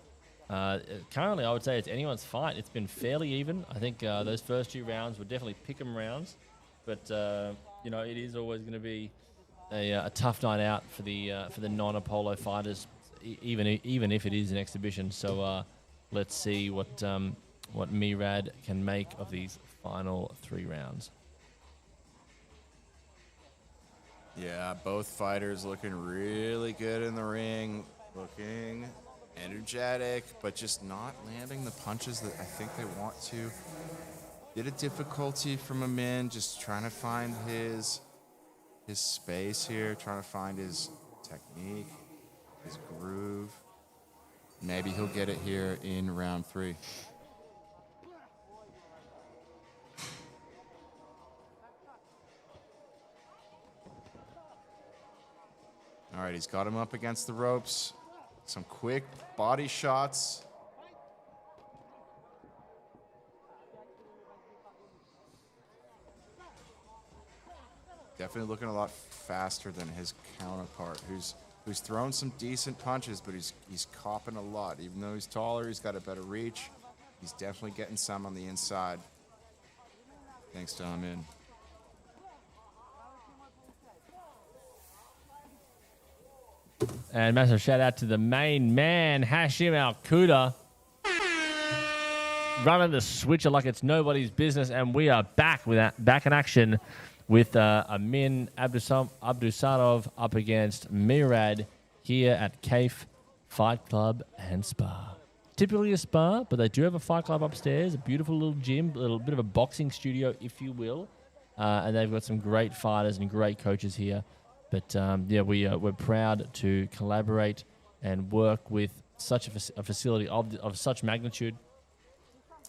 Currently, I would say it's anyone's fight. It's been fairly even. I think those first 2 rounds were definitely pick-em rounds. But, it is always going to be a tough night out for the non-Apollo fighters, even if it is an exhibition. So let's see what Mirad can make of these final 3 rounds. Yeah, both fighters looking really good in the ring, looking energetic, but just not landing the punches that I think they want to. Bit of difficulty from Amin, just trying to find his space here, trying to find his technique, his groove. Maybe he'll get it here in round 3. All right, he's got him up against the ropes. Some quick body shots. Definitely looking a lot faster than his counterpart, who's thrown some decent punches, but he's copping a lot. Even though he's taller, he's got a better reach. He's definitely getting some on the inside. Thanks to Amin. And massive shout out to the main man, Hashim Al-Quda, running the switcher like it's nobody's business. And we are back in action with Amin Abdusanov up against Mirad here at Kaif Fight Club and Spa. Typically a spa, but they do have a fight club upstairs, a beautiful little gym, a little bit of a boxing studio, if you will. And they've got some great fighters and great coaches here. But yeah, we're proud to collaborate and work with such a facility of such magnitude.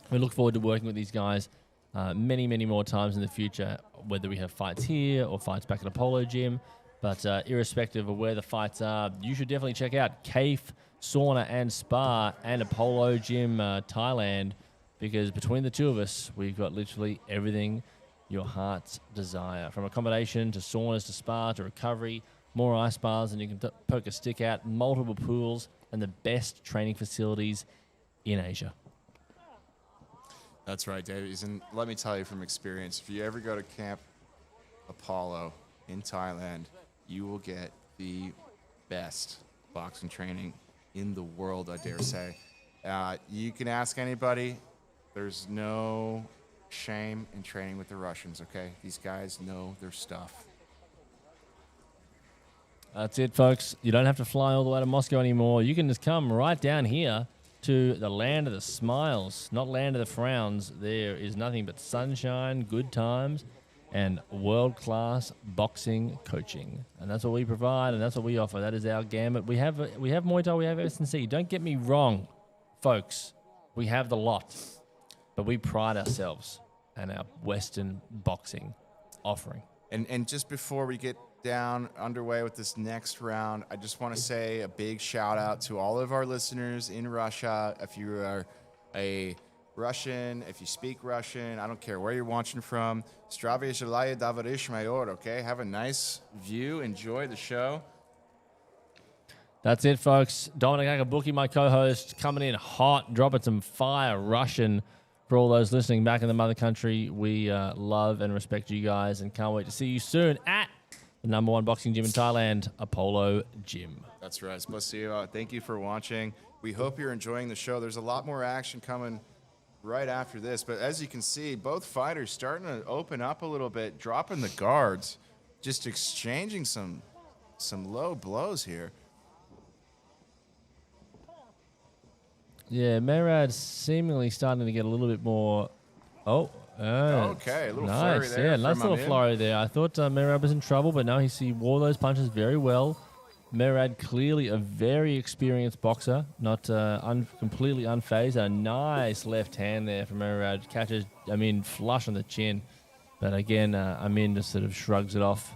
We look forward to working with these guys many, many more times in the future, whether we have fights here or fights back at Apollo Gym. But irrespective of where the fights are, you should definitely check out Kaif Sauna and Spa and Apollo Gym Thailand, because between the two of us, we've got literally everything your heart's desire. From accommodation to saunas to spa to recovery, more ice bars and you can poke a stick out, multiple pools, and the best training facilities in Asia. That's right, Davies. And let me tell you from experience, if you ever go to Camp Apollo in Thailand, you will get the best boxing training in the world, I dare say. You can ask anybody. There's no shame in training with the Russians, okay? These guys know their stuff. That's it, folks. You don't have to fly all the way to Moscow anymore. You can just come right down here to the land of the smiles, not land of the frowns. There is nothing but sunshine, good times, and world-class boxing coaching. And that's what we provide, and that's what we offer. That is our gamut. We have Muay Thai, we have S&C. Don't get me wrong, folks. We have the lot. But we pride ourselves in our Western boxing offering. And just before we get down underway with this next round, I just want to say a big shout out to all of our listeners in Russia. If you are a Russian, if you speak Russian, I don't care where you're watching from. Zdravie желаю, товарищ майор, okay? Have a nice view. Enjoy the show. That's it, folks. Dominic Akabuki, my co-host, coming in hot, dropping some fire Russian for all those listening back in the mother country. We love and respect you guys and can't wait to see you soon at the #1 boxing gym in Thailand, Apollo Gym. That's right. Spasibo. Thank you for watching. We hope you're enjoying the show. There's a lot more action coming right after this. But as you can see, both fighters starting to open up a little bit, dropping the guards, just exchanging some low blows here. Yeah, Merad's seemingly starting to get a little bit more. Okay, a little flurry nice. there. Yeah, from nice little Amin. flurry there. I thought Merad was in trouble, but no, he wore those punches very well. Merad clearly a very experienced boxer, not completely unfazed. A nice left hand there from Merad. Catches Amin flush on the chin. But again, Amin just sort of shrugs it off.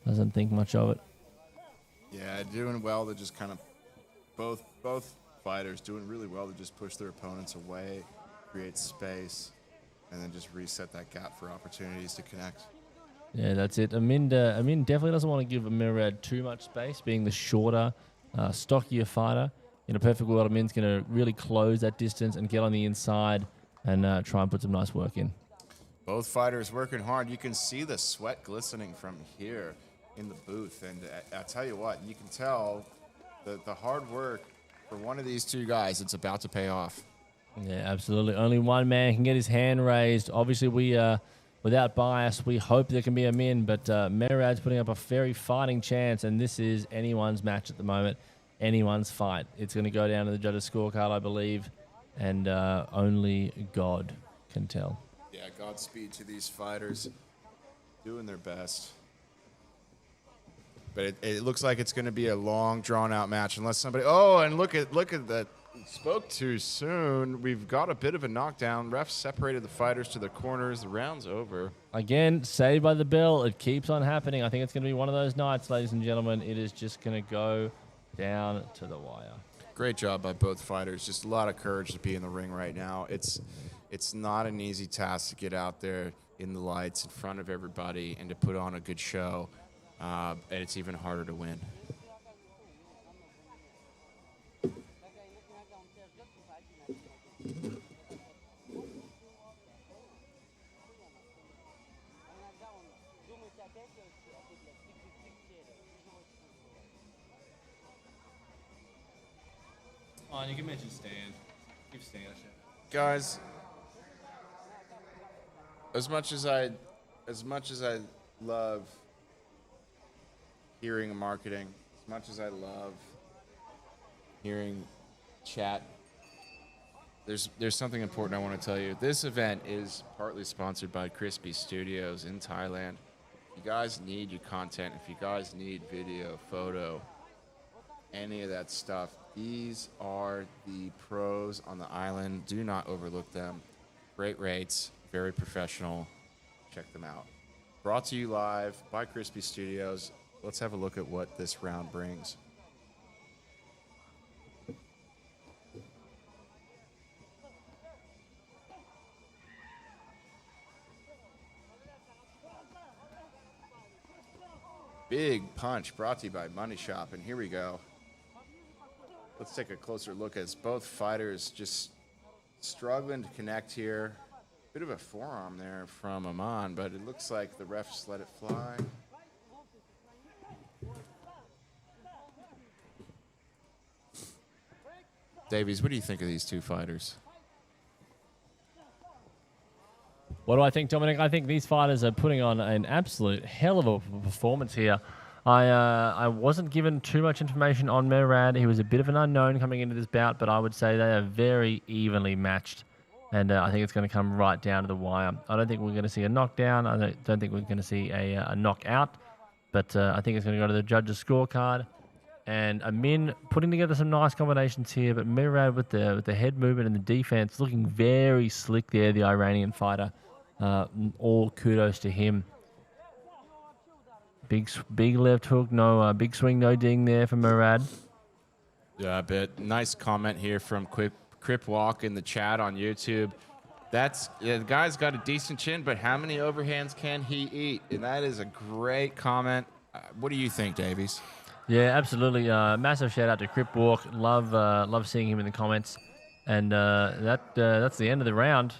Doesn't think much of it. Yeah, doing well to just kind of both fighters doing really well to just push their opponents away, create space, and then just reset that gap for opportunities to connect. Yeah, that's it. Amin definitely doesn't want to give Merad too much space, being the shorter, stockier fighter. In a perfect world, Amin's going to really close that distance and get on the inside and try and put some nice work in. Both fighters working hard. You can see the sweat glistening from here in the booth. And I tell you what, you can tell the hard work for one of these two guys, it's about to pay off. Yeah, absolutely. Only one man can get his hand raised. Obviously, we, without bias, we hope there can be a min, but Merad's putting up a very fighting chance, and this is anyone's match at the moment, anyone's fight. It's going to go down to the judges' scorecard, I believe, and only God can tell. Yeah, Godspeed to these fighters doing their best. But it looks like it's going to be a long, drawn-out match unless somebody... Oh, and look at that. Spoke too soon. We've got a bit of a knockdown. Refs separated the fighters to the corners. The round's over. Again, saved by the bell. It keeps on happening. I think it's going to be one of those nights, ladies and gentlemen. It is just going to go down to the wire. Great job by both fighters. Just a lot of courage to be in the ring right now. It's not an easy task to get out there in the lights in front of everybody and to put on a good show. And it's even harder to win. Oh, you can mention Stan. Give Stan a shout. Guys, as much as I love hearing marketing, as much as I love hearing chat, there's something important I want to tell you. This event is partly sponsored by Crispy Studios in Thailand. you guys need your content, if you guys need video, photo, any of that stuff, these are the pros on the island. Do not overlook them. Great rates, very professional. Check them out. Brought to you live by Crispy Studios. Let's have a look at what this round brings. Big punch brought to you by Money Shop, and here we go. Let's take a closer look as both fighters just struggling to connect here. Bit of a forearm there from Aman, but it looks like the refs let it fly. Davies, what do you think of these two fighters? What do I think, Dominic? I think these fighters are putting on an absolute hell of a performance here. I wasn't given too much information on Merad. He was a bit of an unknown coming into this bout, but I would say they are very evenly matched. And I think it's going to come right down to the wire. I don't think we're going to see a knockdown. I don't think we're going to see a knockout. But I think it's going to go to the judges' scorecard. And Amin putting together some nice combinations here. But Merad with the head movement and the defense looking very slick there, the Iranian fighter. All kudos to him. Big left hook, no big swing, no ding there for Murad. Yeah, but nice comment here from Crip Walk in the chat on YouTube. The guy's got a decent chin, but how many overhands can he eat? And that is a great comment. What do you think, Davies? Yeah, absolutely. Massive shout out to Crip Walk. Love seeing him in the comments. And that's the end of the round.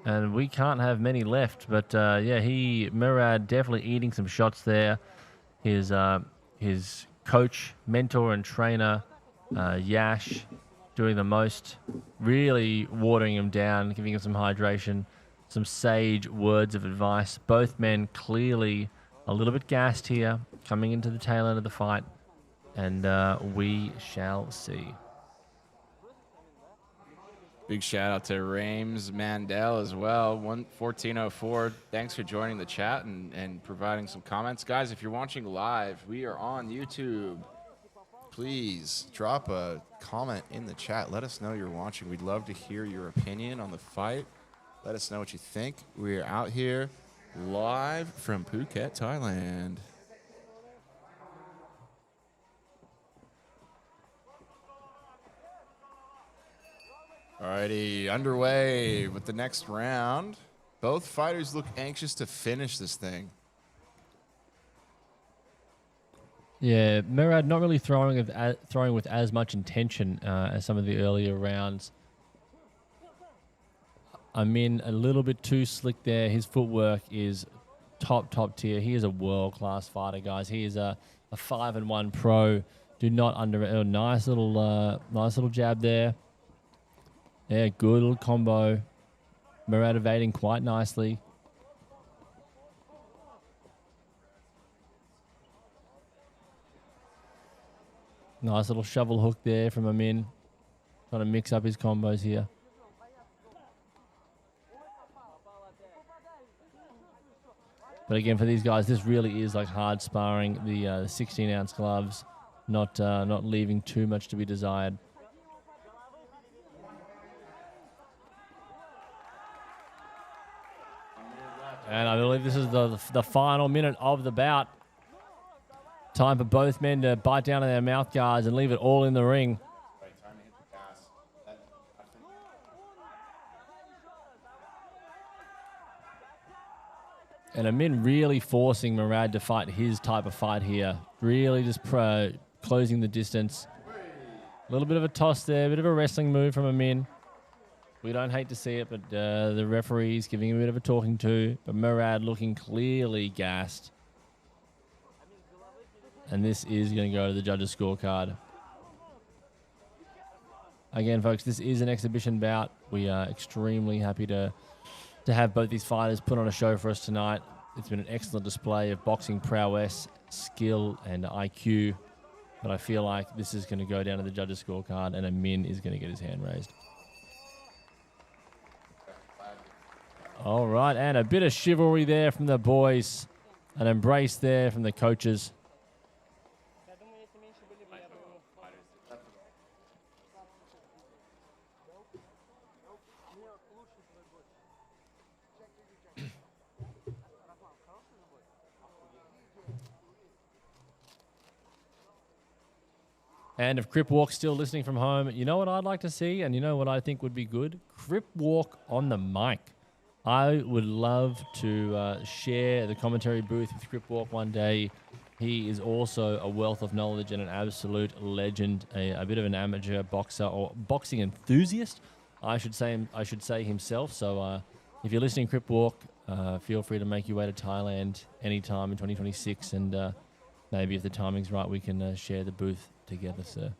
And we can't have many left, but Murad definitely eating some shots there. His coach, mentor, and trainer, Yash, doing the most, really watering him down, giving him some hydration, some sage words of advice. Both men clearly a little bit gassed here, coming into the tail end of the fight, and we shall see. Big shout out to Rames Mandel as well, 1404. Thanks for joining the chat and providing some comments. Guys, if you're watching live, we are on YouTube. Please drop a comment in the chat. Let us know you're watching. We'd love to hear your opinion on the fight. Let us know what you think. We are out here live from Phuket, Thailand. Alrighty, underway with the next round. Both fighters look anxious to finish this thing. Yeah, Murad not really throwing with as much intention as some of the earlier rounds. Amin a little bit too slick there. His footwork is top tier. He is a world-class fighter, guys. He is a 5-1 pro. Do not nice little jab there. Yeah, good little combo. Murad evading quite nicely. Nice little shovel hook there from Amin. Trying to mix up his combos here. But again, for these guys, this really is like hard sparring. The 16-ounce gloves, not leaving too much to be desired. And I believe this is the final minute of the bout. Time for both men to bite down on their mouth guards and leave it all in the ring. Right, time to hit the gas. And Amin really forcing Murad to fight his type of fight here. Really just closing the distance. A little bit of a toss there, a bit of a wrestling move from Amin. We don't hate to see it, but the referee's giving him a bit of a talking to. But Murad looking clearly gassed. And this is going to go to the judges' scorecard. Again, folks, this is an exhibition bout. We are extremely happy to have both these fighters put on a show for us tonight. It's been an excellent display of boxing prowess, skill, and IQ. But I feel like this is going to go down to the judges' scorecard, and Amin is going to get his hand raised. All right, and a bit of chivalry there from the boys. an embrace there from the coaches. And if Crip Walk's still listening from home, you know what I'd like to see, and you know what I think would be good? Crip Walk on the mic. I would love to share the commentary booth with Crip Walk one day. He is also a wealth of knowledge and an absolute legend, a bit of an amateur boxer or boxing enthusiast, I should say himself. So if you're listening, Crip Walk, feel free to make your way to Thailand anytime in 2026, and maybe if the timing's right, we can share the booth together, sir.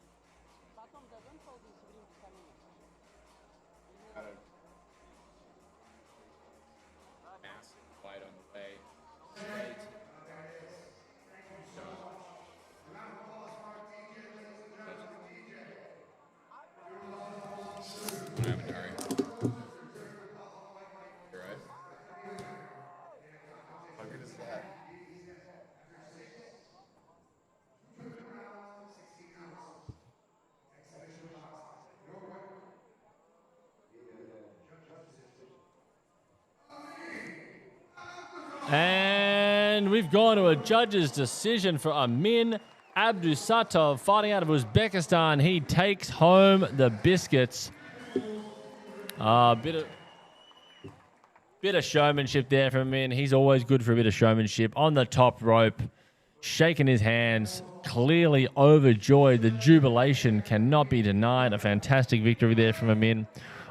And we've gone to a judge's decision for Amin Abdusatov fighting out of Uzbekistan. He takes home the biscuits. Bit of showmanship there from Amin. He's always good for a bit of showmanship. On the top rope, shaking his hands, clearly overjoyed. The jubilation cannot be denied. A fantastic victory there from Amin,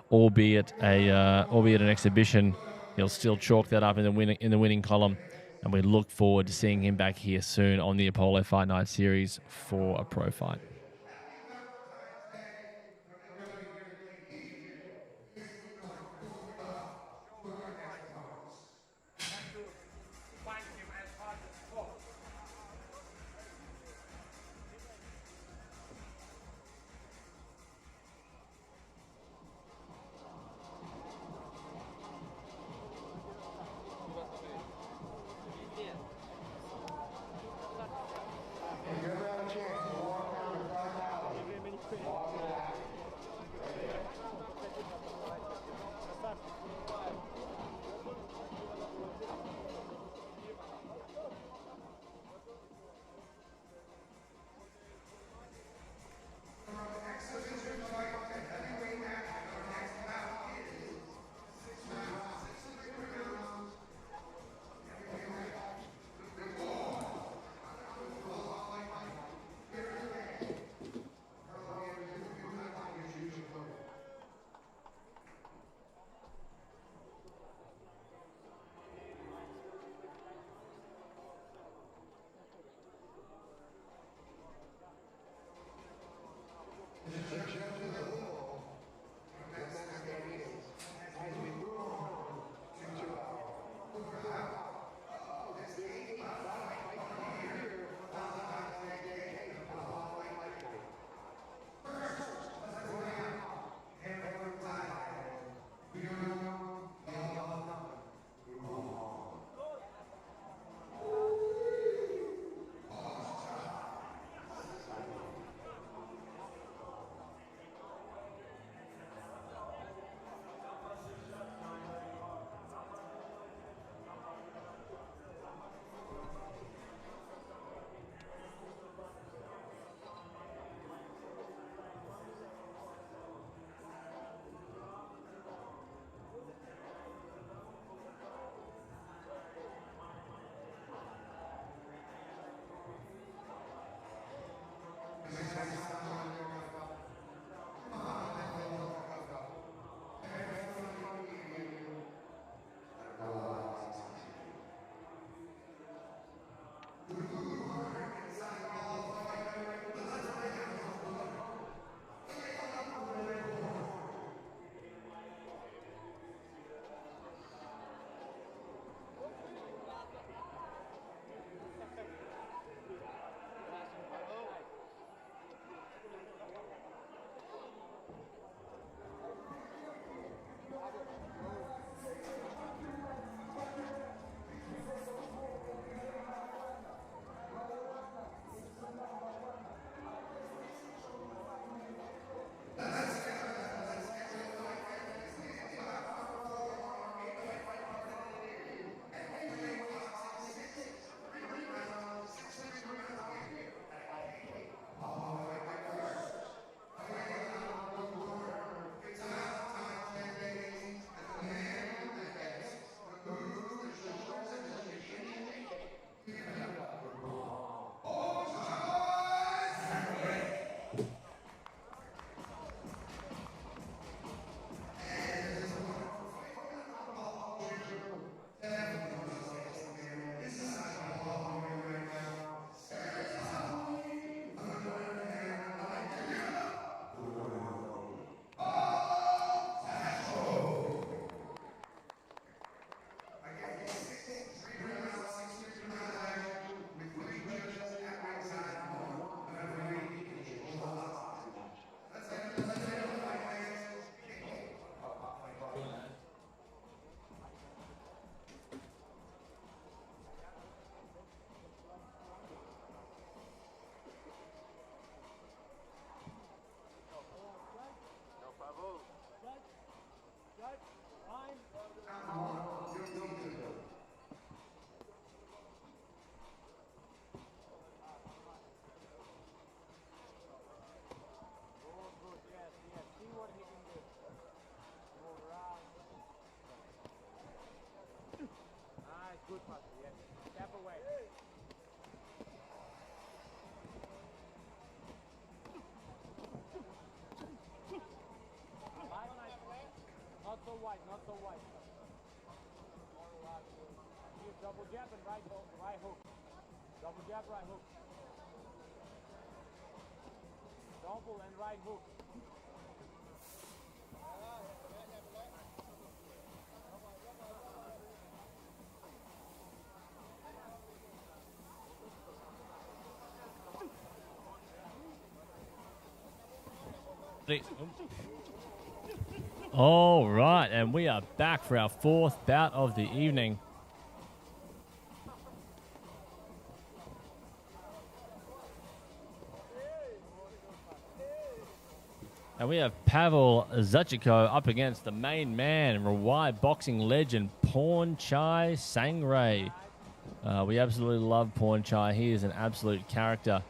albeit an exhibition. He'll still chalk that up in the winning column, and we look forward to seeing him back here soon on the Apollo Fight Night Series for a pro fight. Good, Master, yes. Step away. Not so wide, not so wide. Here, double jab and right hook. Double jab, right hook. Double and right hook. All right, and we are back for our fourth bout of the evening. And we have Pavel Zachiko up against the main man, Rawai boxing legend, Porn Chai Sangray. We absolutely love Porn Chai. He is an absolute character.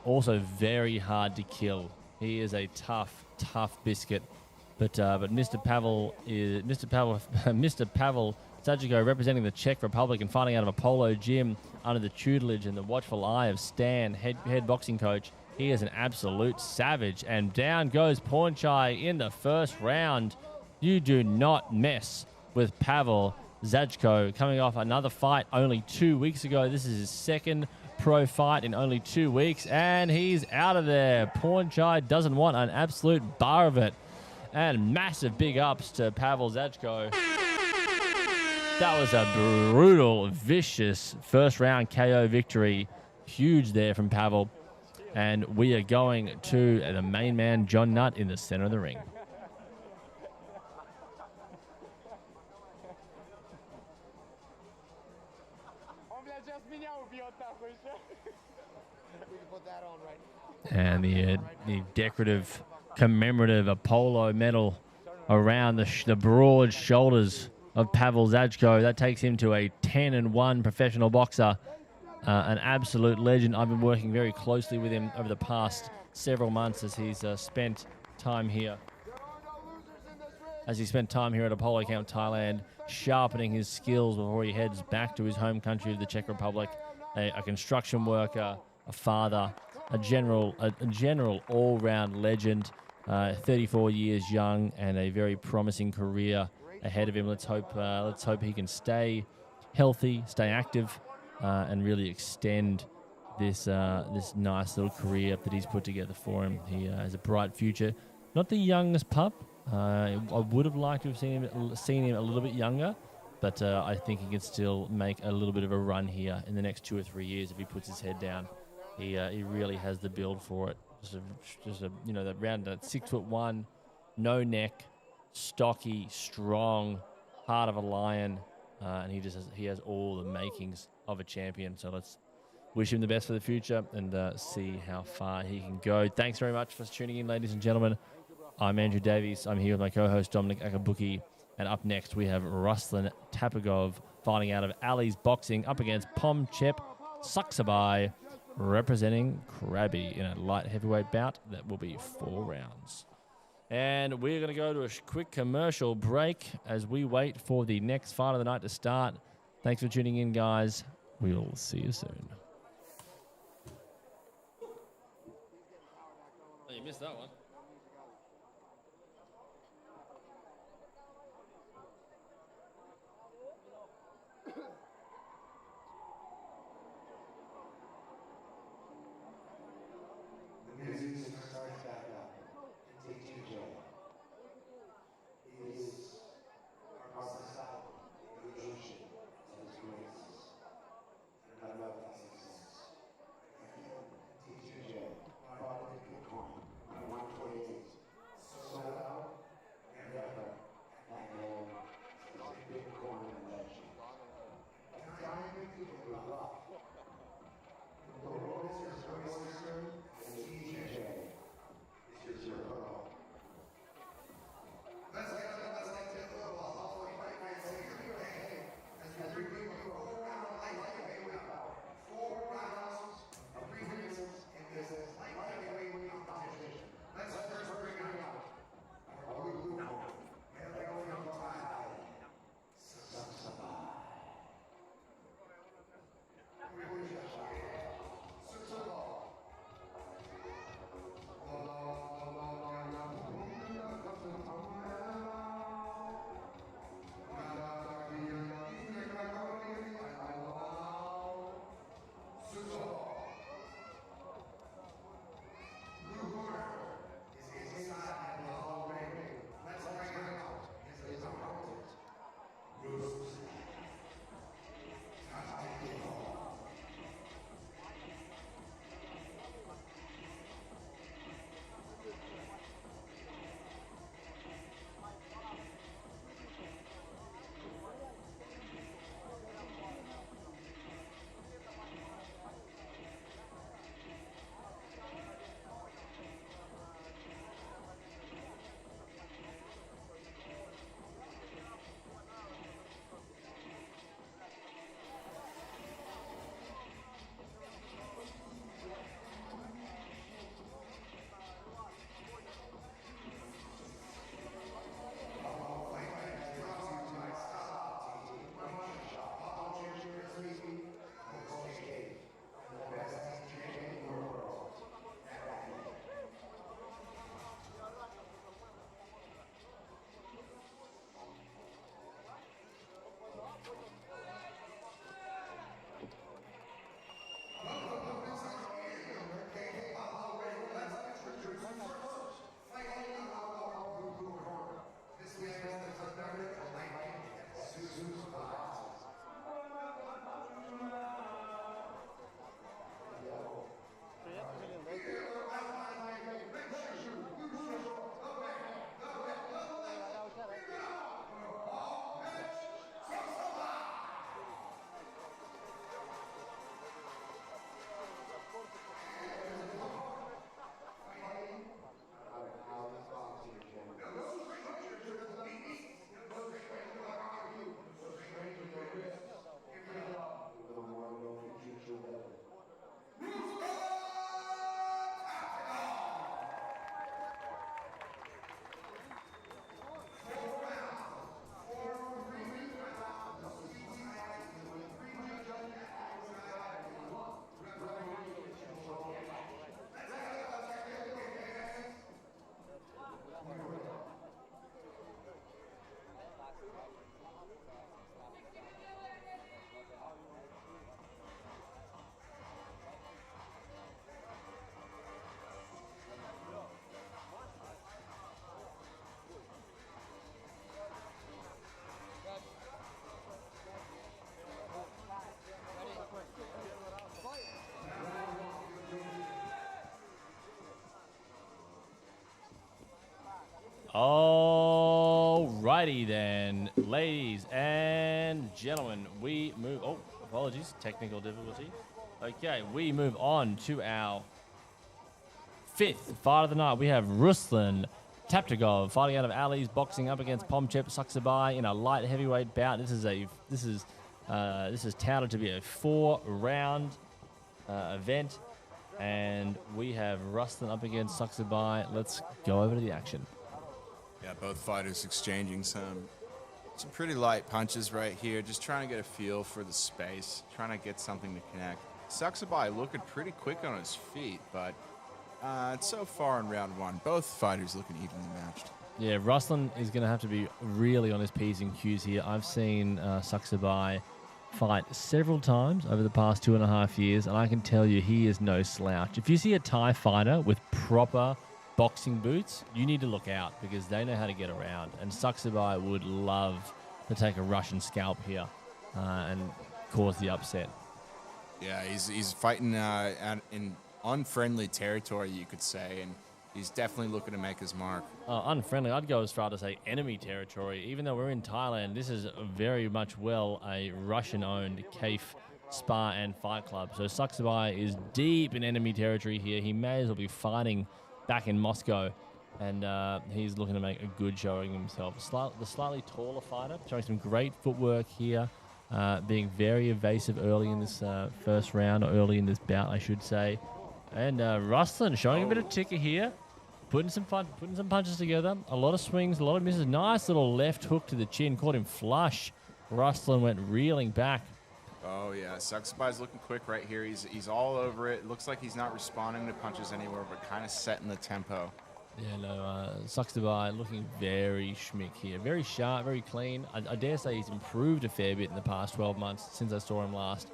Also very hard to kill. He is a tough biscuit. But Mr. Pavel Zachiko, representing the Czech Republic and fighting out of a polo gym under the tutelage and the watchful eye of Stan, head boxing coach. He is an absolute savage. And down goes Porn Chai in the first round. You do not mess with Pavel Zachiko, coming off another fight only 2 weeks ago. This is his second pro fight in only 2 weeks, and he's out of there. Porn Chai doesn't want an absolute bar of it. And massive big ups to Pavel Zachiko. That was a brutal, vicious first round KO victory. Huge there from Pavel. And we are going to the main man, John Nutt, in the center of the ring. And the decorative, commemorative Apollo medal around the broad shoulders of Pavel Zachiko. That takes him to a 10-1 professional boxer. An absolute legend. I've been working very closely with him over the past several months as he's spent time here. As he spent time here at Apollo Camp, Thailand, sharpening his skills before he heads back to his home country of the Czech Republic. A construction worker, a father, a general all-round legend. 34 years young and a very promising career ahead of him. Let's hope he can stay healthy, stay active, and really extend this nice little career that he's put together for him. He has a bright future. Not the youngest pup. I would have liked to have seen him a little bit younger, but I think he can still make a little bit of a run here in the next 2 or 3 years if he puts his head down. He really has the build for it. Just a that round, that 6'1", no neck, stocky, strong, heart of a lion, and he has all the makings of a champion. So let's wish him the best for the future and see how far he can go. Thanks very much for tuning in, ladies and gentlemen. I'm Andrew Davies. I'm here with my co-host Dominic Akabuki, and up next we have Ruslan Tapagov fighting out of Ali's Boxing up against Pomchep Saksabai, representing Krabi in a light heavyweight bout that will be 4 rounds. And we're going to go to a quick commercial break as we wait for the next fight of the night to start. Thanks for tuning in, guys. We'll see you soon. Oh, you missed that one. Alrighty then, ladies and gentlemen, we move. Oh, apologies, technical difficulty. Okay, we move on to our 5th fight of the night. We have Ruslan Taptagov fighting out of Ali's boxing up against Pomchep Saksabai in a light heavyweight bout. This is touted to be a 4-round event, and we have Ruslan up against Saksabai. Let's go over to the action. Yeah, both fighters exchanging some pretty light punches right here, just trying to get a feel for the space, trying to get something to connect. Saksabai looking pretty quick on his feet, but so far in round 1, both fighters looking evenly matched. Yeah, Ruslan is going to have to be really on his P's and Q's here. I've seen Saksabai fight several times over the past 2.5 years, and I can tell you he is no slouch. If you see a Thai fighter with proper boxing boots, you need to look out because they know how to get around. And Saksabai would love to take a Russian scalp here and cause the upset. Yeah, he's fighting in unfriendly territory, you could say, and he's definitely looking to make his mark. Unfriendly, I'd go as far to say enemy territory. Even though we're in Thailand, this is very much a Russian-owned Kaif Spa and Fight Club. So Saksabai is deep in enemy territory here. He may as well be fighting back in Moscow, and he's looking to make a good showing himself. The slightly taller fighter, showing some great footwork here, being very evasive early in this first round, or early in this bout, I should say. And Ruslan showing a bit of ticker here, putting some punches together. A lot of swings, a lot of misses. Nice little left hook to the chin, caught him flush. Ruslan went reeling back. Oh yeah, Saksabai's looking quick right here. He's all over it. Looks like he's not responding to punches anywhere, but kind of setting the tempo. Yeah, no, Saksabai looking very schmick here. Very sharp, very clean. I dare say he's improved a fair bit in the past 12 months since I saw him last.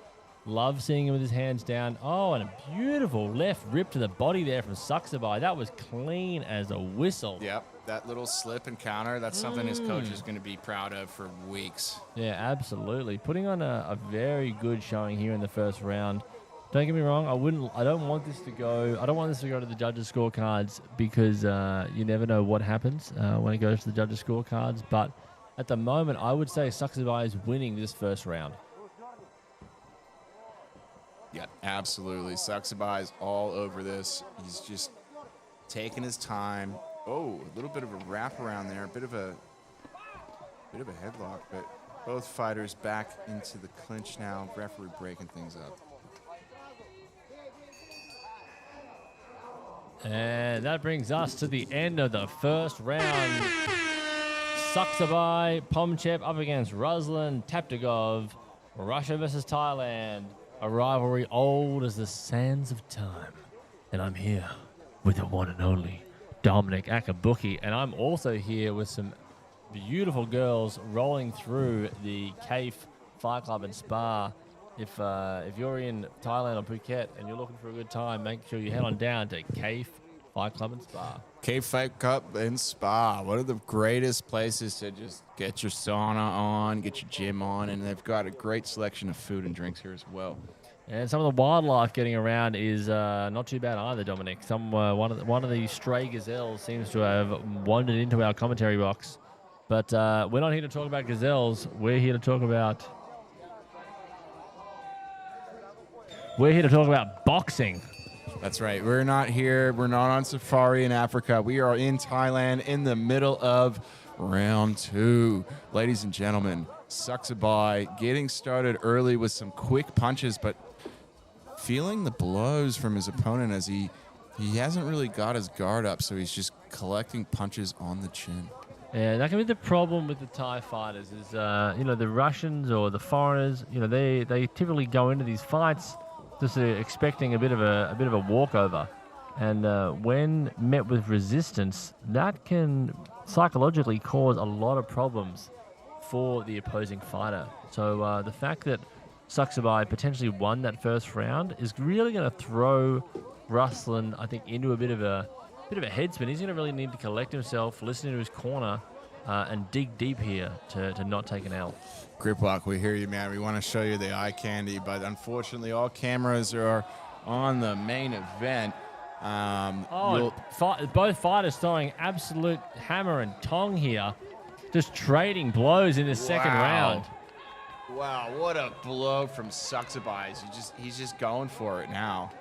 Love seeing him with his hands down. Oh, and a beautiful left rip to the body there from Saksabai. That was clean as a whistle. Yep, that little slip and counter, that's something his coach is going to be proud of for weeks. Yeah, absolutely. Putting on a very good showing here in the first round. Don't get me wrong, I don't want this to go to the judges' scorecards because you never know what happens when it goes to the judges' scorecards. But at the moment, I would say Saksabai is winning this first round. Yeah, absolutely. Saksabai is all over this. He's just taking his time. Oh, a little bit of a wrap around there, a bit of a headlock, but both fighters back into the clinch now. Referee breaking things up. And that brings us to the end of the first round. Saksabai, Pomchep up against Ruslan Taptagov. Russia versus Thailand. A rivalry old as the sands of time. And I'm here with the one and only Dominic Akabuki. And I'm also here with some beautiful girls rolling through the Kaif Fight Club and Spa. If you're in Thailand or Phuket and you're looking for a good time, make sure you head on down to Kaif Fight Club and Spa. Kaif Fight Club and Spa, one of the greatest places to just get your sauna on, get your gym on, and they've got a great selection of food and drinks here as well. And some of the wildlife getting around is not too bad either, Dominic. One of the stray gazelles seems to have wandered into our commentary box. But we're not here to talk about gazelles. We're here to talk about boxing. That's right. We're not here. We're not on safari in Africa. We are in Thailand in the middle of round 2. Ladies and gentlemen, Saksabai getting started early with some quick punches, but feeling the blows from his opponent as he hasn't really got his guard up, so he's just collecting punches on the chin. Yeah, that can be the problem with the Thai fighters is, the Russians or the foreigners, they typically go into these fights just expecting a bit of a walkover. And when met with resistance, that can psychologically cause a lot of problems for the opposing fighter. So the fact that Saksabai potentially won that first round is really going to throw Ruslan, I think, into a bit of a headspin. He's going to really need to collect himself, listen to his corner, and dig deep here to not take an L. Griplock, we hear you, man. We want to show you the eye candy, but unfortunately all cameras are on the main event. Both fighters throwing absolute hammer and tong here. Just trading blows in the second round. Wow, what a blow from Suxabai. He's just going for it now.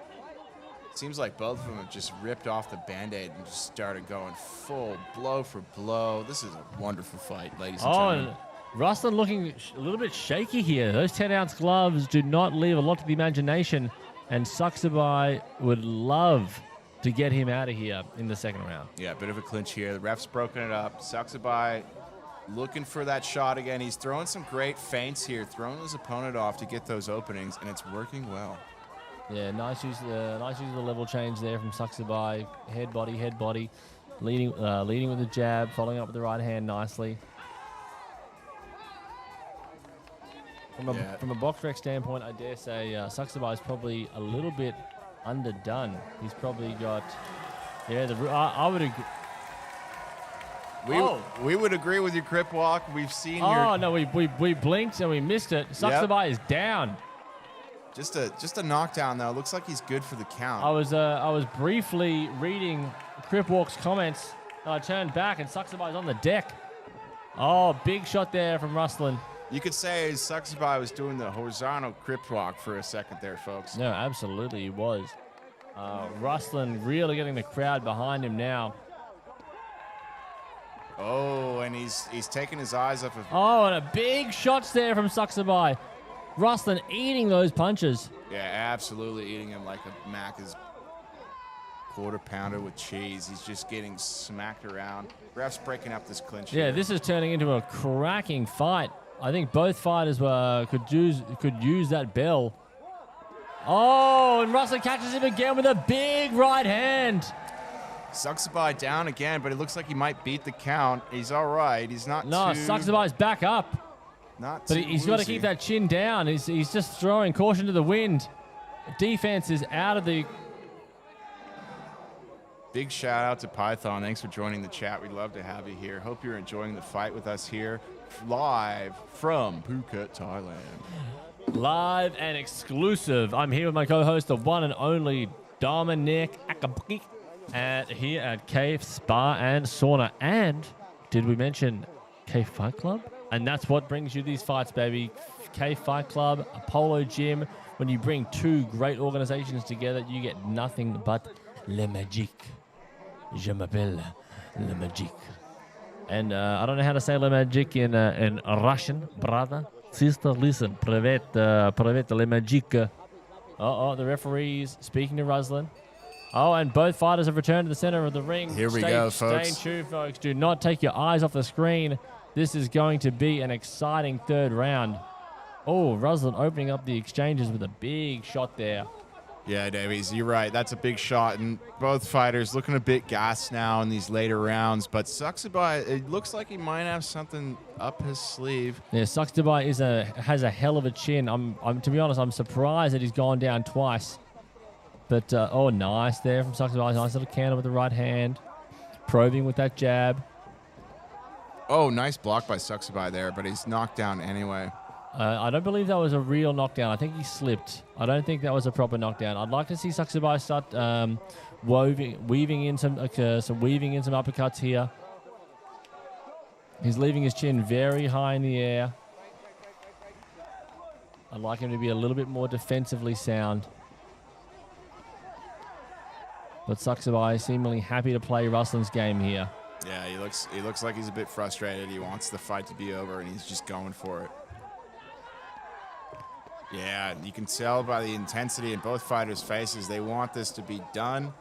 Seems like both of them have just ripped off the Band-Aid and just started going full blow for blow. This is a wonderful fight, ladies and gentlemen. And Ruslan looking a little bit shaky here. Those 10-ounce gloves do not leave a lot to the imagination, and Suxabai would love to get him out of here in the second round. Yeah, a bit of a clinch here. The ref's broken it up. Suxabai looking for that shot again. He's throwing some great feints here, throwing his opponent off to get those openings, and it's working well. Yeah, nice use of the level change there from Suxabai. Head body, leading with the jab, following up with the right hand nicely. From a box rec standpoint, I dare say Suxabai is probably a little bit underdone. He's probably got, I would agree. We would agree with you, Crip Walk. We've seen no, we blinked and we missed it. Suxabai is down. Just a knockdown though. Looks like he's good for the count. I was briefly reading Crip Walk's comments, and I turned back and Suxabai's on the deck. Oh, big shot there from Ruslan. You could say Suxabai was doing the horizontal Crip Walk for a second there, folks. No, absolutely he was. Ruslan really getting the crowd behind him now. Oh, and he's taking his eyes off of... Oh, and a big shots there from Suxabai. Ruslan eating those punches. Yeah, absolutely eating him like a Macca's quarter pounder with cheese. He's just getting smacked around. Ref's breaking up this clinch. Yeah, here. This is turning into a cracking fight. I think both fighters could use that bell. Oh, and Ruslan catches him again with a big right hand. Suxabai down again, but it looks like he might beat the count. He's all right. He's not Suxabai's back up. But He's got to keep that chin down. He's just throwing caution to the wind. Defense is out of the... Big shout out to Python. Thanks for joining the chat. We'd love to have you here. Hope you're enjoying the fight with us here live from Phuket, Thailand. Live and exclusive. I'm here with my co-host, the one and only Dominic Akabuki, here at Kaif Spa and Sauna. And did we mention Kaif Fight Club? And that's what brings you these fights, baby. Kaif Fight Club, Apollo Gym. When you bring two great organizations together, you get nothing but le magique. Je m'appelle le magique. And I don't know how to say le magique in Russian, brother. Sister, listen. Privet le magique. The referees speaking to Ruslan. Oh, and both fighters have returned to the center of the ring. Here we go, folks. Stay tuned, folks. Do not take your eyes off the screen. This is going to be an exciting third round. Oh, Ruslan opening up the exchanges with a big shot there. Yeah, Davies, you're right. That's a big shot. And both fighters looking a bit gassed now in these later rounds. But Suxabai, it looks like he might have something up his sleeve. Yeah, Suxabai has a hell of a chin. To be honest, I'm surprised that he's gone down twice. But, nice there from Suxabai. Nice little counter with the right hand. Probing with that jab. Oh, nice block by Suxabai there, but he's knocked down anyway. I don't believe that was a real knockdown. I think he slipped. I don't think that was a proper knockdown. I'd like to see Suxabai start weaving in some uppercuts here. He's leaving his chin very high in the air. I'd like him to be a little bit more defensively sound. But Suxabai is seemingly happy to play Ruslan's game here. Yeah, he looks like he's a bit frustrated. He wants the fight to be over, and he's just going for it. Yeah, you can tell by the intensity in both fighters' faces. They want this to be done.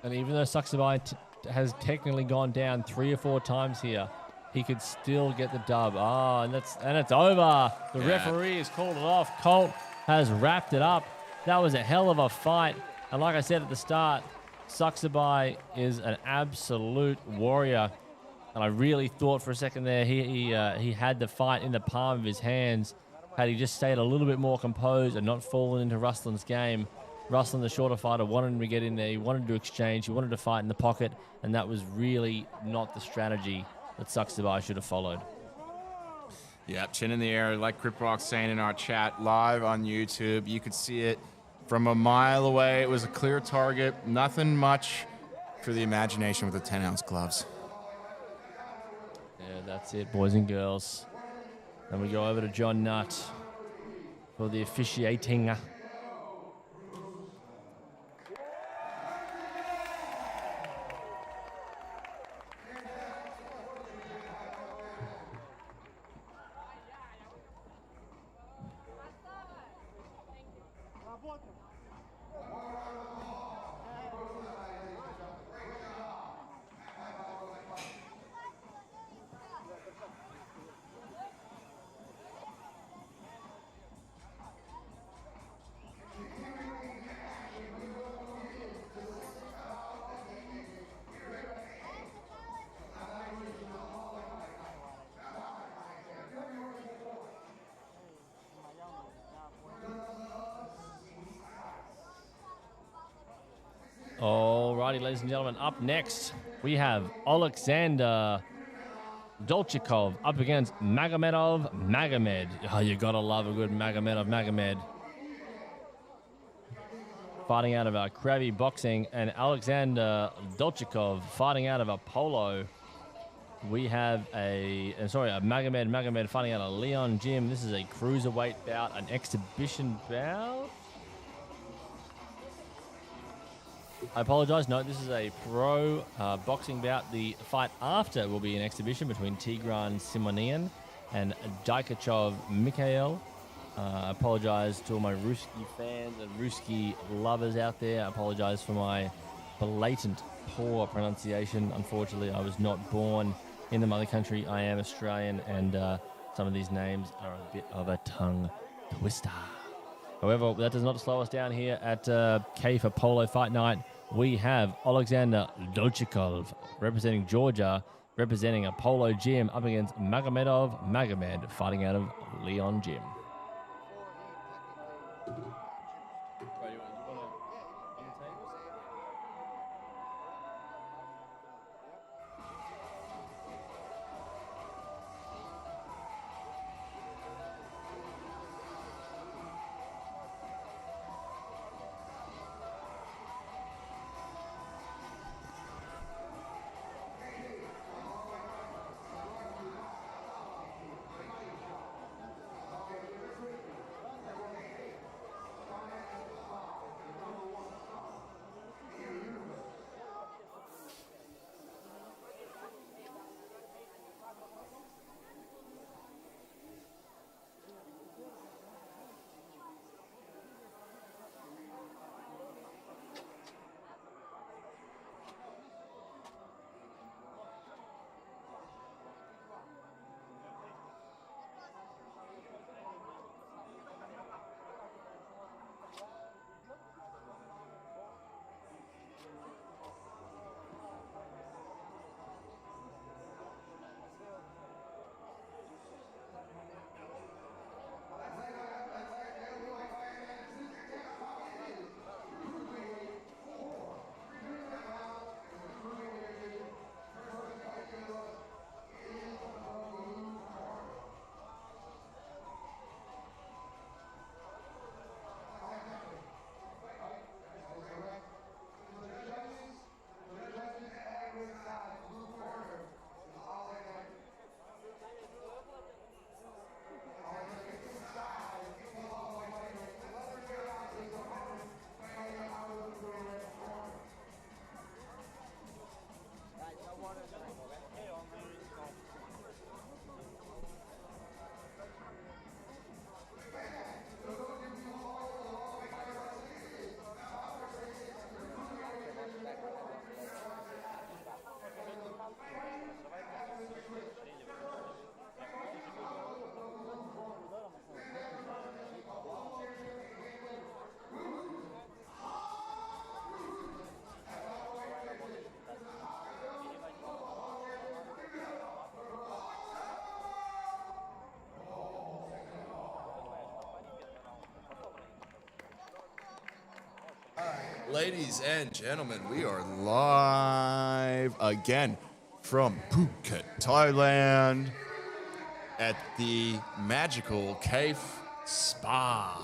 And even though Suxabai has technically gone down 3 or 4 times here, he could still get the dub. And it's over. The referee has called it off. Colt has wrapped it up. That was a hell of a fight. And like I said at the start, Suxabai is an absolute warrior. And I really thought for a second there he had the fight in the palm of his hands. Had he just stayed a little bit more composed and not fallen into Ruslan's game. Ruslan, the shorter fighter, wanted him to get in there. He wanted to exchange. He wanted to fight in the pocket. And that was really not the strategy that Suxabai should have followed. Yep, chin in the air, like Cripwalk's saying in our chat live on YouTube. You could see it from a mile away. It was a clear target. Nothing much for the imagination with the 10-ounce gloves. Yeah, that's it, boys and girls. And we go over to John Nutt for the officiating. Alrighty, ladies and gentlemen, up next we have Alexander Dolchikov up against Magomedov Magomed. Oh, you gotta love a good Magomedov Magomed. Fighting out of a Krabi Boxing, and Alexander Dolchikov fighting out of a Polo. We have a Magomed fighting out of Leon Gym. This is a cruiserweight bout, an exhibition bout. I apologize. No, this is a pro boxing bout. The fight after will be an exhibition between Tigran Simonian and Dykachov Mikhail. I apologize to all my Ruski fans and Ruski lovers out there. I apologize for my blatant poor pronunciation. Unfortunately, I was not born in the mother country. I am Australian, and some of these names are a bit of a tongue twister. However, that does not slow us down here at Kaif Polo Fight Night. We have Alexander Dolchikov representing Georgia, representing a Polo Gym up against Magomedov Magomed fighting out of Leon Gym. Ladies and gentlemen, we are live again from Phuket, Thailand, at the magical Kaif Spa.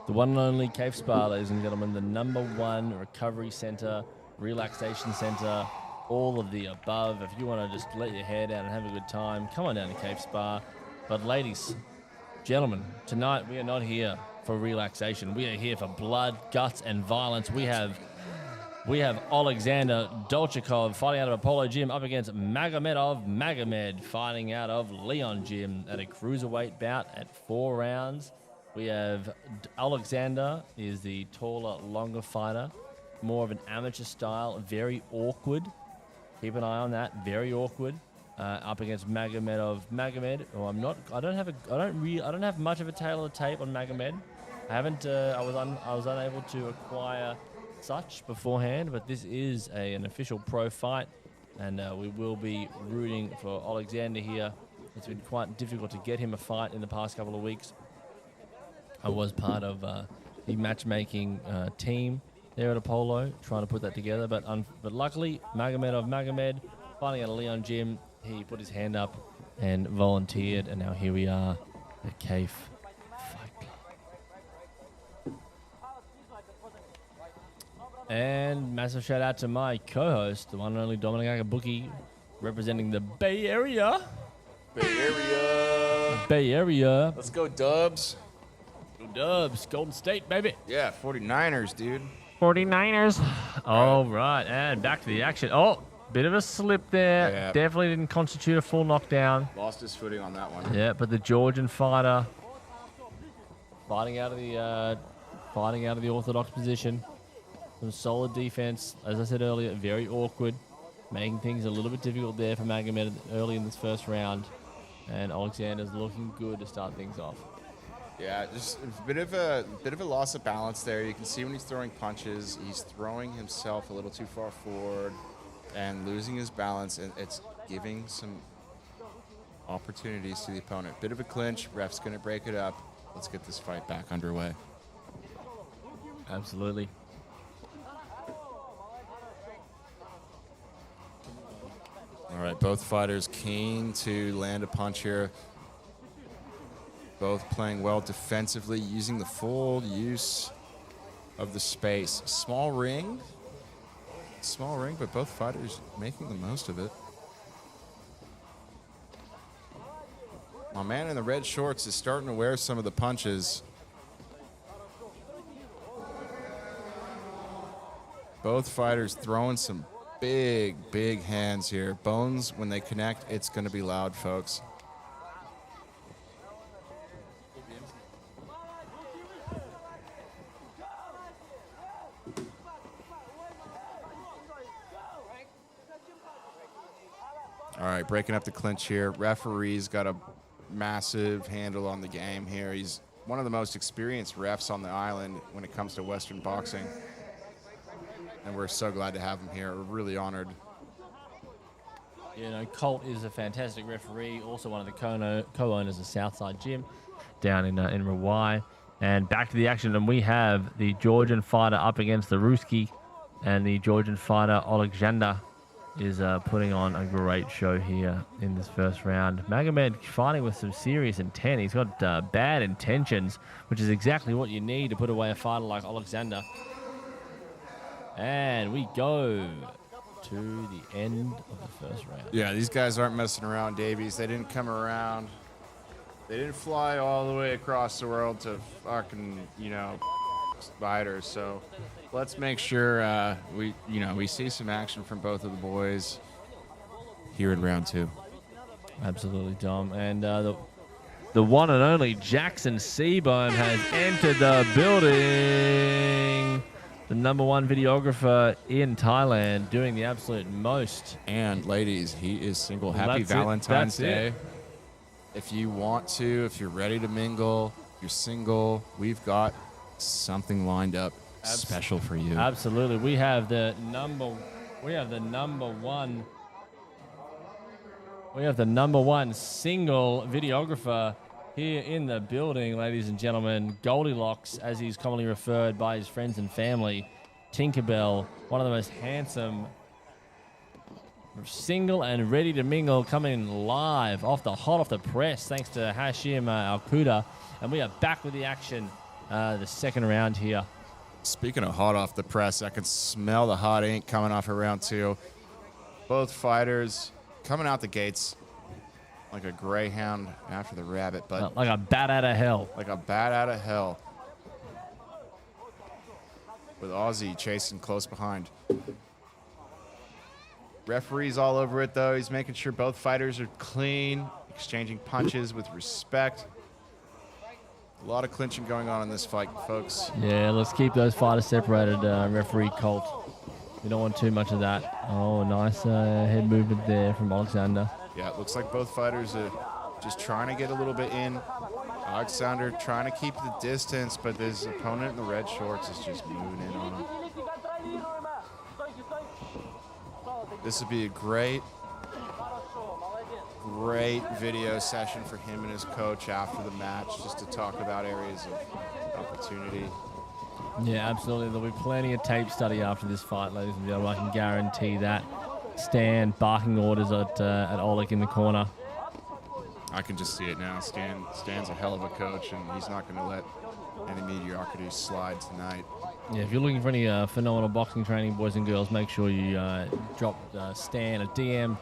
The one and only Kaif Spa, ladies and gentlemen, the #1 recovery center, relaxation center, all of the above. If you want to just let your hair down and have a good time, come on down to Kaif Spa. But ladies, gentlemen, tonight we are not here for relaxation. We are here for blood, guts, and violence. We have Alexander Dolchikov fighting out of Apollo Gym up against Magomed fighting out of Leon Gym at a cruiserweight bout at 4 rounds. We have Alexander is the taller, longer fighter, more of an amateur style, very awkward. Keep an eye on that, very awkward. Up against Magomed, who I don't have much of a tail of the tape on Magomed. I was unable to acquire such beforehand, but this is an official pro fight, and we will be rooting for Alexander here. It's been quite difficult to get him a fight in the past couple of weeks. I was part of the matchmaking team there at Apollo, trying to put that together, but luckily Magomed fighting at a Leon Gym, he put his hand up and volunteered, and now here we are at Kaif Fight Club. And massive shout out to my co-host, the one and only Dominic Akabuki, representing the Bay Area. Bay Area. Let's go, Dubs. Go Dubs. Golden State, baby. Yeah, 49ers, dude. 49ers. All right, and back to the action. Oh, bit of a slip there. Yeah. Definitely didn't constitute a full knockdown. Lost his footing on that one. Yeah, but the Georgian fighter fighting out of the orthodox position. Some solid defense. As I said earlier, very awkward, making things a little bit difficult there for Magomed early in this first round. And Alexander's looking good to start things off. Yeah, just a bit of a loss of balance there. You can see when he's throwing punches, he's throwing himself a little too far forward and losing his balance, and it's giving some opportunities to the opponent. Bit of a clinch. Ref's going to break it up. Let's get this fight back underway. Absolutely. All right, both fighters keen to land a punch here. Both playing well defensively, using the full use of the space. Small ring, but both fighters making the most of it. My man in the red shorts is starting to wear some of the punches. Both fighters throwing some big hands here. Bones, when they connect, it's going to be loud, folks. All right, breaking up the clinch here. Referee's got a massive handle on the game here. He's one of the most experienced refs on the island when it comes to Western boxing. And we're so glad to have him here. We're really honored. You know, Colt is a fantastic referee, also one of the co-owners of Southside Gym down in Rawai. And back to the action, and we have the Georgian fighter up against the Ruski, and the Georgian fighter Alexander is putting on a great show here in this first round. Magomed fighting with some serious intent. He's got bad intentions, which is exactly what you need to put away a fighter like Alexander. And we go to the end of the first round. Yeah, these guys aren't messing around, Davies. They didn't come around. They didn't fly all the way across the world to fucking, spiders. So let's make sure we see some action from both of the boys here in round 2. Absolutely, Dom. And the one and only Jackson Seabone has entered the building. The #1 videographer in Thailand, doing the absolute most. And ladies, he is single. Well, Happy that's it. Valentine's That's Day. it. If you want to, if you're ready to mingle, you're single, we've got something lined up special for you. Absolutely. We have the number one single videographer here in the building, ladies and gentlemen. Goldilocks, as he's commonly referred by his friends and family. Tinkerbell, one of the most handsome, single and ready to mingle, coming live off the press, thanks to Hashim Al-Quda. And we are back with the action the second round here. Speaking of hot off the press, I can smell the hot ink coming off of round 2. Both fighters coming out the gates like a greyhound after the rabbit, but Like a bat out of hell. like a bat out of hell. With Aussie chasing close behind. Referee's all over it, though. He's making sure both fighters are clean, exchanging punches with respect. A lot of clinching going on in this fight, folks. Yeah, let's keep those fighters separated, referee Colt. We don't want too much of that. Oh, nice head movement there from Alexander. Yeah, it looks like both fighters are just trying to get a little bit in. Alexander trying to keep the distance, but his opponent in the red shorts is just moving in on him. This would be a great video session for him and his coach after the match, just to talk about areas of opportunity. Yeah, absolutely. There'll be plenty of tape study after this fight, ladies and gentlemen. I can guarantee that. Stan barking orders at Oleg in the corner. I can just see it now. Stan's a hell of a coach, and he's not going to let any mediocrity slide tonight. Yeah, if you're looking for any phenomenal boxing training, boys and girls, make sure you drop Stan a DM,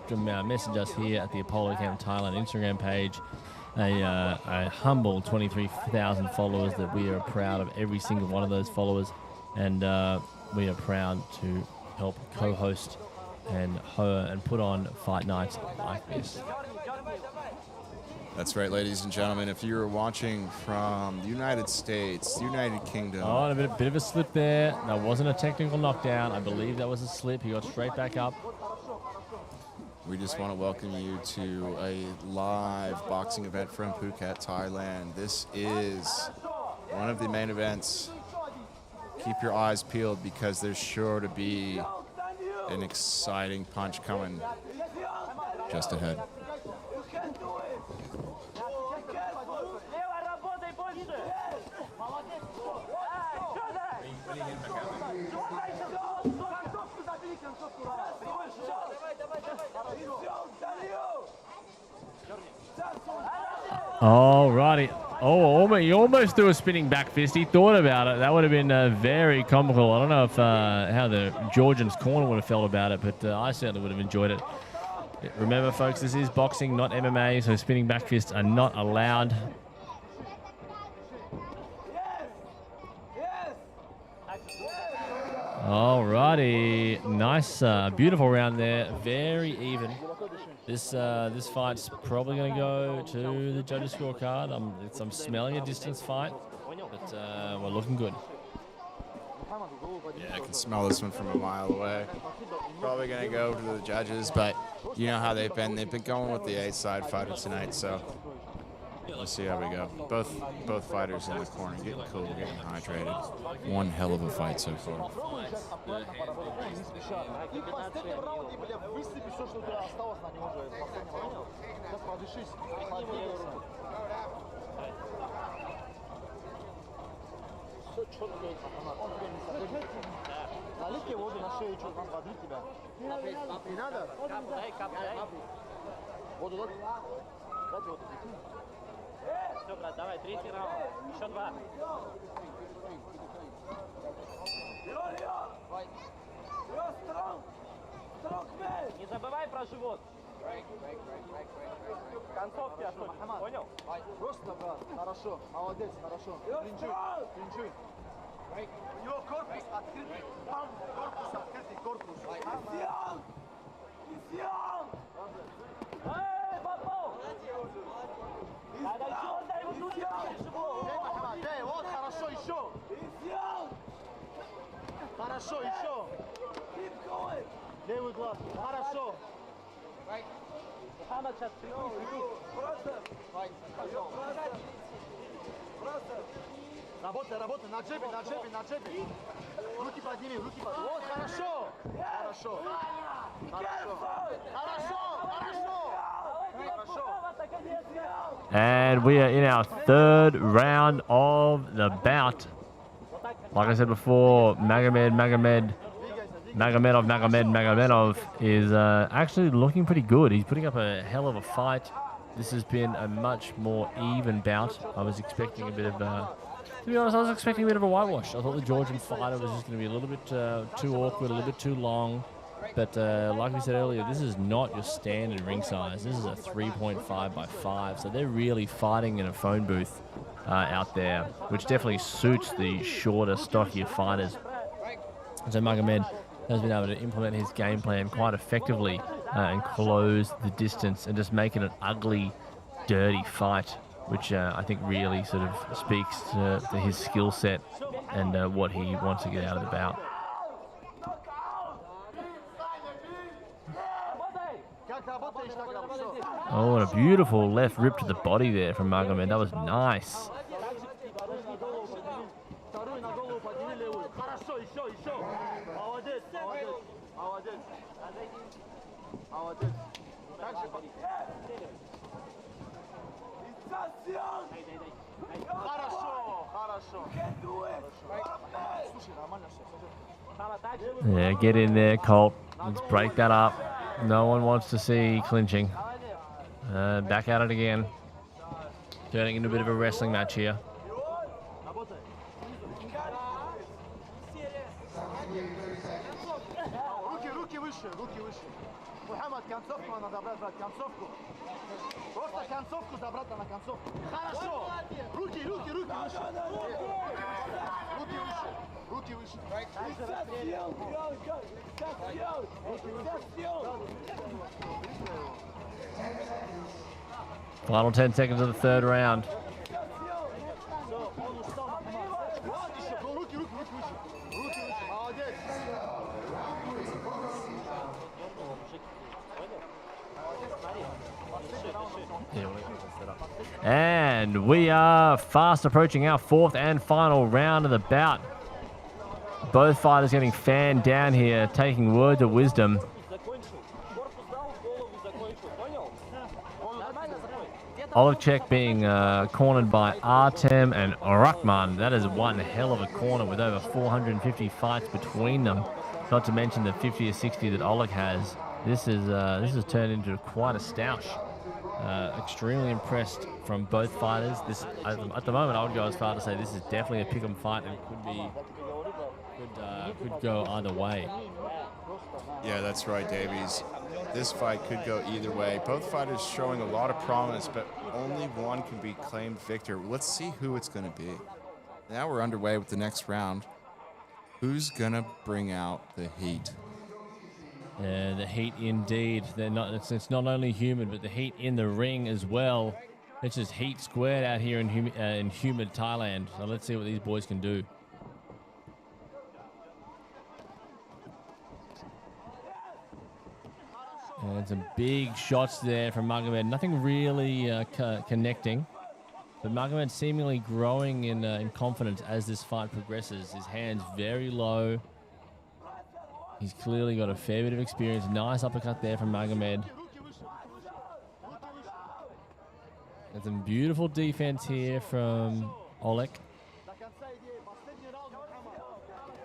message us here at the Apollo Camp Thailand Instagram page. A humble 23,000 followers that we are proud of every single one of those followers, and we are proud to help co-host and put on fight nights like this. That's right, ladies and gentlemen. If you're watching from the United States, the United Kingdom. Oh, a bit of a slip there. That wasn't a technical knockdown. I believe that was a slip. He got straight back up. We just want to welcome you to a live boxing event from Phuket, Thailand. This is one of the main events. Keep your eyes peeled because there's sure to be an exciting punch coming just ahead. Alrighty. Oh, he almost threw a spinning back fist. He thought about it. That would have been very comical. I don't know if how the Georgian's corner would have felt about it, but I certainly would have enjoyed it. Remember, folks, this is boxing, not MMA, so spinning back fists are not allowed. Alrighty, nice, beautiful round there. Very even. This fight's probably going to go to the judges' scorecard. I'm smelling a distance fight, but we're looking good. Yeah, I can smell this one from a mile away. Probably going to go to the judges, but you know how they've been. They've been going with the 8-side fighter tonight, so let's see how we go. Both fighters in the corner getting cool, getting hydrated. One hell of a fight so far. Налейте воду на шею, что там бодрит тебя. Не надо? Дай. Воду дать? Дать воду. Все, брат, давай, 3-й раунд. Еще 2. Не забывай про живот. Концовки особенно, понял? Просто, брат, хорошо, молодец, хорошо. Клинчуй. У него корпус открытый, корпус открытый, корпус. Изъян! Эй, попал! Дай его туда! Дай, вот, хорошо, еще! Изъян! Хорошо, еще! Левый глаз, хорошо! Мухаммад, сейчас прикрой. Работай, на джебе. Руки подними. Вот, хорошо. And we are in our third round of the bout. Like I said before, Magomedov is actually looking pretty good. He's putting up a hell of a fight. This has been a much more even bout. I was expecting a bit of To be honest, I was expecting a bit of a whitewash. I thought the Georgian fighter was just going to be a little bit too awkward, a little bit too long. But like we said earlier, this is not your standard ring size. This is a 3.5 by 5. So they're really fighting in a phone booth out there, which definitely suits the shorter, stockier fighters. So Magomed has been able to implement his game plan quite effectively and close the distance and just make it an ugly, dirty fight, which I think really sort of speaks to his skill set and what he wants to get out of the bout. Oh, and a beautiful left rip to the body there from Magomed. That was nice. Yeah, get in there, Colt. Let's break that up. No one wants to see clinching. Back at it again. Turning into a bit of a wrestling match here. Final 10 seconds of the third round. And we are fast approaching our fourth and final round of the bout. Both fighters getting fanned down here, taking words of wisdom. Olekchek being cornered by Artem and Rahman. That is one hell of a corner with over 450 fights between them. Not to mention the 50 or 60 that Oleg has. This has turned into quite a stoush. Extremely impressed from both fighters. This at the moment, I would go as far to say this is definitely a pick'em fight and could go either way. Yeah, that's right, Davies. This fight could go either way. Both fighters showing a lot of promise, but only one can be claimed victor. Let's see who it's going to be. Now we're underway with the next round. Who's going to bring out the heat? The heat indeed. It's not only humid, but the heat in the ring as well. It's just heat squared out here in humid Thailand. So let's see what these boys can do. And some big shots there from Magomed. Nothing really connecting. But Magomed seemingly growing in confidence as this fight progresses. His hands very low. He's clearly got a fair bit of experience. Nice uppercut there from Magomed. And some beautiful defense here from Oleg.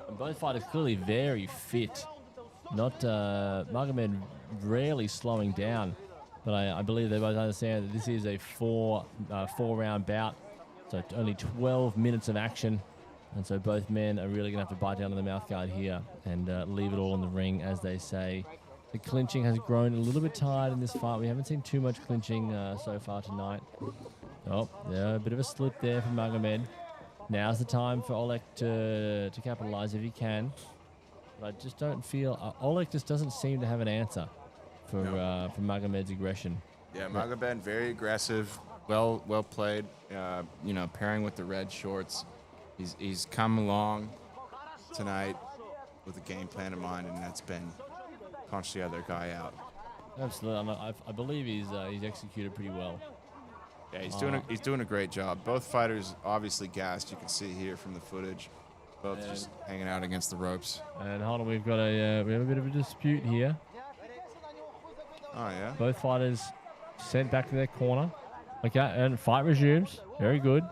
And both fighters clearly very fit. Not Magomed rarely slowing down, but I believe they both understand that this is a four-round bout, so only 12 minutes of action, and so both men are really going to have to bite down on the mouthguard here and leave it all in the ring, as they say. The clinching has grown a little bit tired in this fight. We haven't seen too much clinching so far tonight. Oh, yeah, a bit of a slip there from Magomed. Now's the time for Oleg to capitalize if he can. But I just don't feel... Oleg just doesn't seem to have an answer for Magomed's aggression. Yeah, Magomed very aggressive, well played. Pairing with the red shorts, he's come along tonight with a game plan in mind, and that's been punch the other guy out. Absolutely, I believe he's executed pretty well. Yeah, he's doing a great job. Both fighters obviously gassed. You can see here from the footage. Both just hanging out against the ropes. And hold on, we have a bit of a dispute here. Oh yeah. Both fighters sent back to their corner. Okay, and fight resumes. Very good.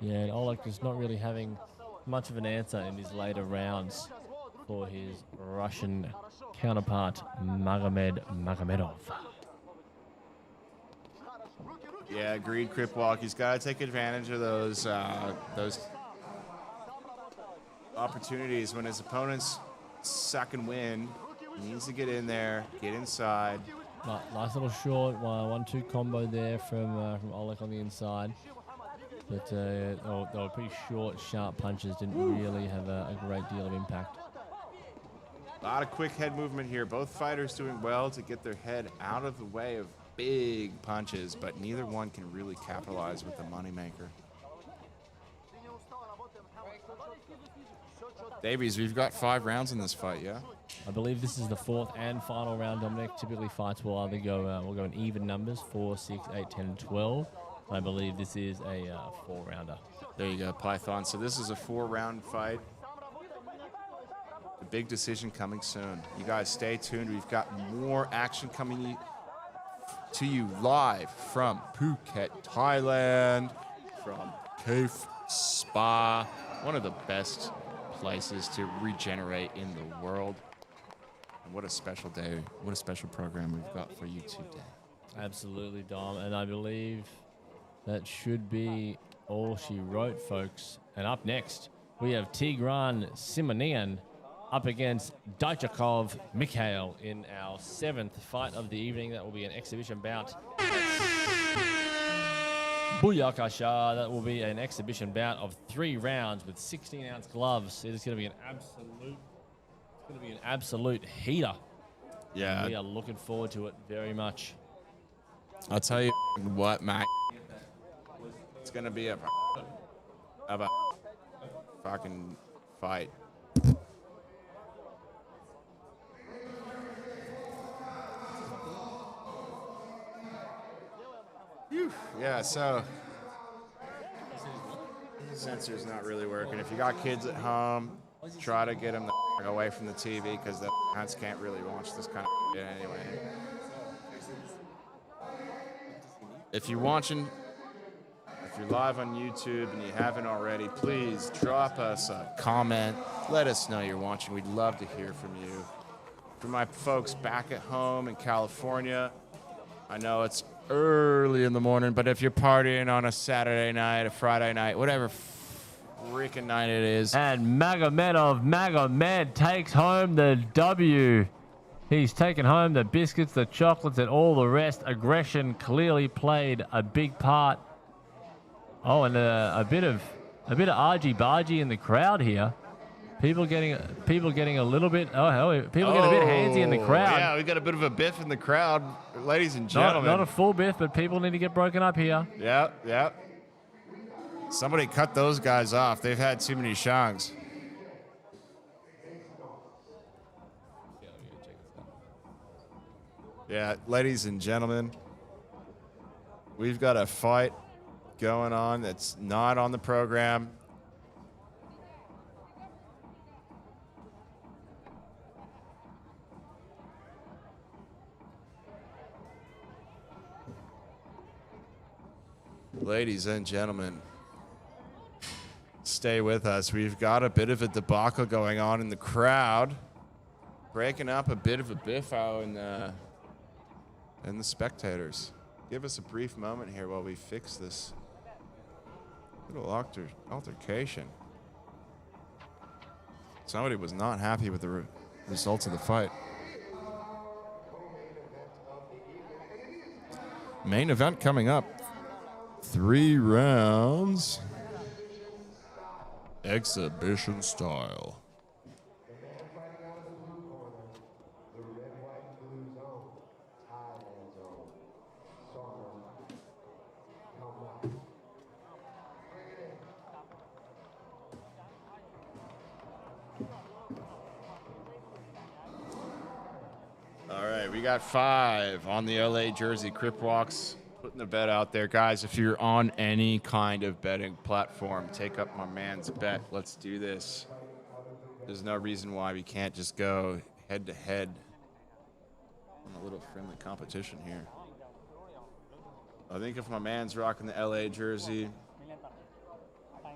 Yeah, and Oleg is not really having much of an answer in his later rounds for his Russian counterpart, Magomed Magomedov. Yeah, agreed, Crip Walk. He's got to take advantage of those opportunities when his opponent's second win. He needs to get in there, get inside. Nice little short 1-2 combo there from Oleg on the inside. But they were pretty short, sharp punches. Didn't really have a great deal of impact. A lot of quick head movement here. Both fighters doing well to get their head out of the way of big punches, but neither one can really capitalize with the moneymaker. Davies, we've got 5 rounds in this fight, yeah? I believe this is the 4th and final round, Dominic. Typically fights will either go, we'll go in even numbers, 4, 6, 8, 10, and 12. I believe this is a 4-rounder. There you go, Python. So this is a 4-round fight. The big decision coming soon. You guys stay tuned. We've got more action coming to you live from Phuket, Thailand, from Kaif Spa, one of the best places to regenerate in the world. And what a special day, what a special program we've got for you today. Absolutely, Dom. And I believe that should be all she wrote, folks. And up next, we have Tigran Simonian up against Daichakov Mikhail in our 7th fight of the evening. That will be an exhibition bout. Booyakasha. That will be an exhibition bout of 3 rounds with 16-ounce gloves. It is going to be an absolute heater. Yeah. And we are looking forward to it very much. I'll tell you what, mate. It's going to be a fucking fight. Yeah, so sensor's not really working. If you got kids at home, try to get them away from the TV because the parents can't really watch this kind of shit anyway. If you're watching, if you're live on YouTube and you haven't already, please drop us a comment. Let us know you're watching. We'd love to hear from you. For my folks back at home in California, I know it's early in the morning, but if you're partying on a Saturday night, a Friday night, whatever freaking night it is. And Magomed takes home the W. He's taken home the biscuits, the chocolates, and all the rest. Aggression clearly played a big part. Oh, and a bit of argy-bargy in the crowd here. People getting a little bit. People getting a bit handsy in the crowd. Yeah, we got a bit of a biff in the crowd, ladies and gentlemen. Not a full biff, but people need to get broken up here. Yeah. Somebody cut those guys off. They've had too many shangs. Yeah, ladies and gentlemen, we've got a fight going on that's not on the program. Ladies and gentlemen, stay with us. We've got a bit of a debacle going on in the crowd, breaking up a bit of a biffo in the spectators. Give us a brief moment here while we fix this little altercation. Somebody was not happy with the results of the fight. Main event coming up. 3 rounds. Exhibition style. All right, we got 5 on the LA jersey. Crip Walks putting the bet out there. Guys, if you're on any kind of betting platform, take up my man's bet. Let's do this. There's no reason why we can't just go head to head on a little friendly competition here. I think if my man's rocking the LA jersey, I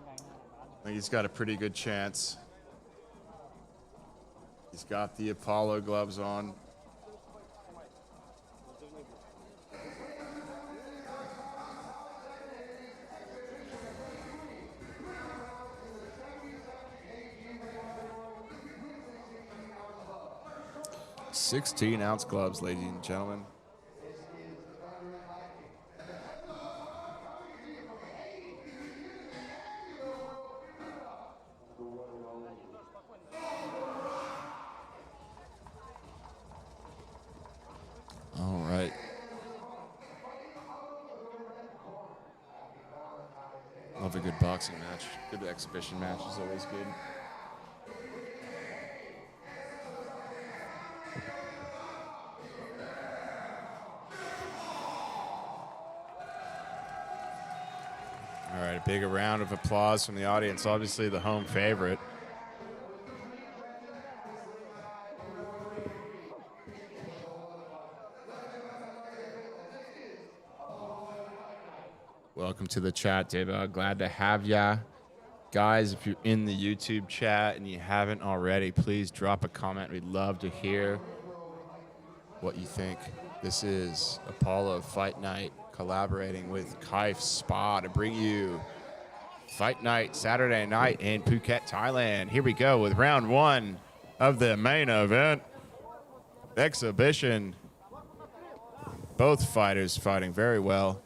think he's got a pretty good chance. He's got the Apollo gloves on. 16-ounce gloves, ladies and gentlemen. All right. Love a good boxing match. Good exhibition match is always good. All right, a big round of applause from the audience. Obviously the home favorite. Welcome to the chat, Deva. Glad to have ya. Guys, if you're in the YouTube chat and you haven't already, please drop a comment. We'd love to hear what you think. This is Apollo Fight Night collaborating with Kaif Spa to bring you Fight Night Saturday night in Phuket, Thailand. Here we go with round one of the main event exhibition. Both fighters fighting very well.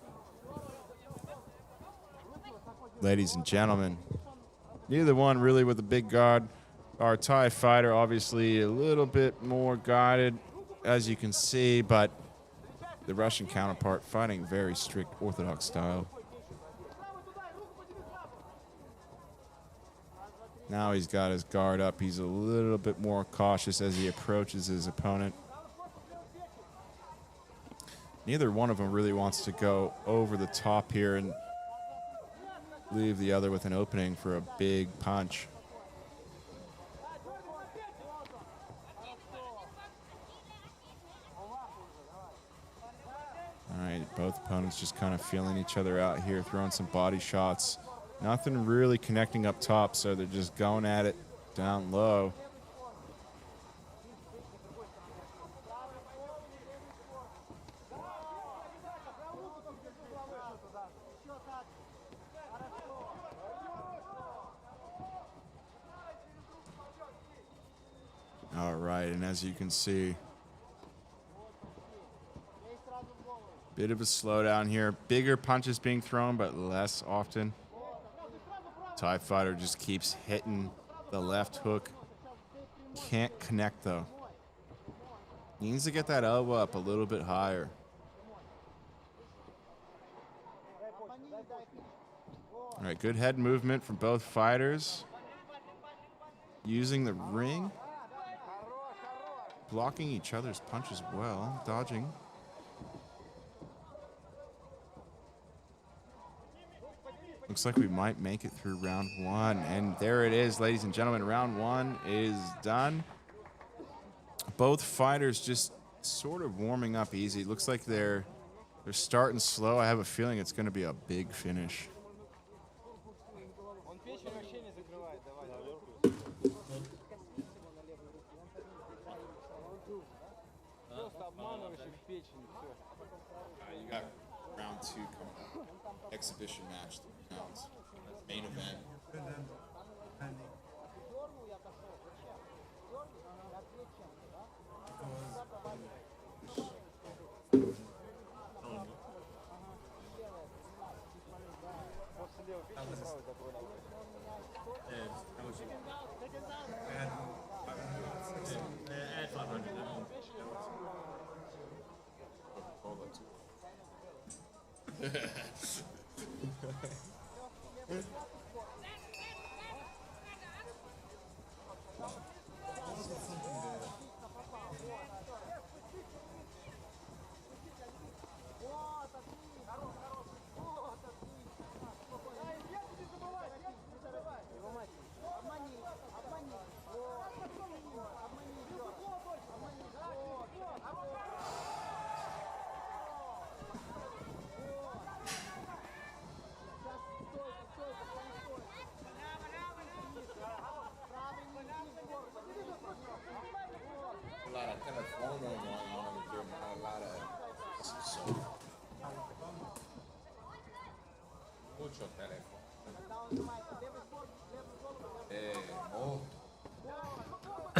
Ladies and gentlemen, neither one really with a big guard. Our Thai fighter obviously a little bit more guarded, as you can see, but the Russian counterpart fighting very strict orthodox style. Now he's got his guard up. He's a little bit more cautious as he approaches his opponent. Neither one of them really wants to go over the top here and leave the other with an opening for a big punch. All right, both opponents just kind of feeling each other out here, throwing some body shots. Nothing really connecting up top, so they're just going at it down low. All right, and as you can see, bit of a slowdown here. Bigger punches being thrown, but less often. Thai fighter just keeps hitting the left hook. Can't connect, though. Needs to get that elbow up a little bit higher. All right, good head movement from both fighters. Using the ring. Blocking each other's punches well. Dodging. Looks like we might make it through round one. And there it is, ladies and gentlemen. Round one is done. Both fighters just sort of warming up easy. Looks like they're starting slow. I have a feeling it's going to be a big finish. You got round two coming up. Exhibition match, 3 rounds. Main event.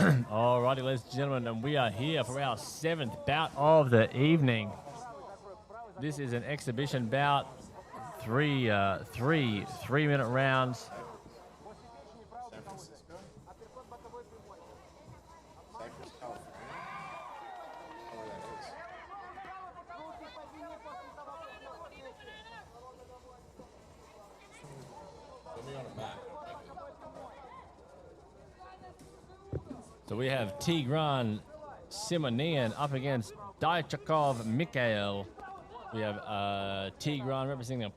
Alrighty, ladies and gentlemen, and we are here for our 7th bout of the evening. This is an exhibition bout, three-minute rounds. San Francisco? Cypress, California? I don't know where that is. Put me on a map. So we have Tigran Simonian up against Daichakov Mikhail. We have Tigran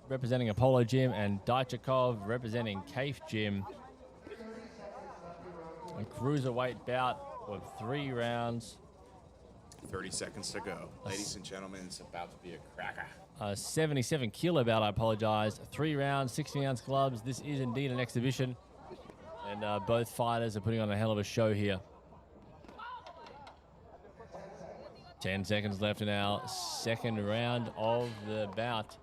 representing Apollo Gym and Daichakov representing Kaif Gym. A cruiserweight bout of 3 rounds. 30 seconds to go. Ladies and gentlemen, it's about to be a cracker. 77 kilo bout, I apologize. 3 rounds, 16-ounce gloves. This is indeed an exhibition. And both fighters are putting on a hell of a show here. 10 seconds left in our 2nd round of the bout.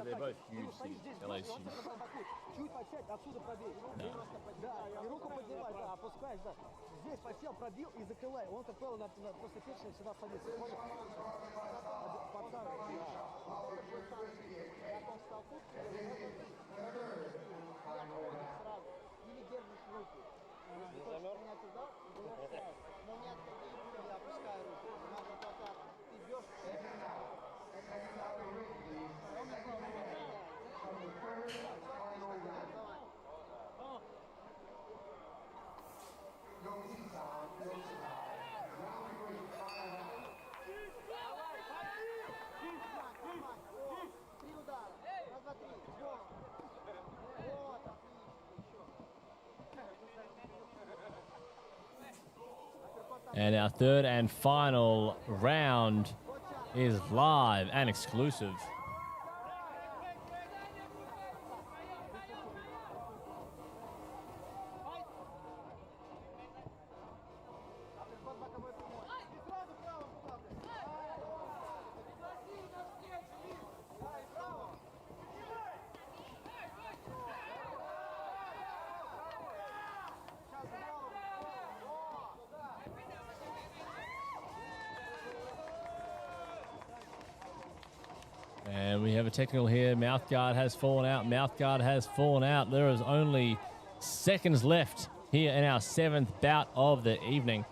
They're both huge. LA's huge. Чуть подсядь, отсюда пробей. Да, и руку поднимай, да, опускаешь, да. Здесь подсел, пробил и закрывай. Он, как правило, после печени всегда садится. Понял? Подсаживай. Как он стал тут, сразу. Или держишь руку. Если хочешь меня туда, берешь сразу. Но нет, я опускаю руку. Можно пока ты бьешь, And our 3rd and final round is live and exclusive. And we have a technical here. Mouthguard has fallen out. Mouthguard has fallen out. There is only seconds left here in our 7th bout of the evening.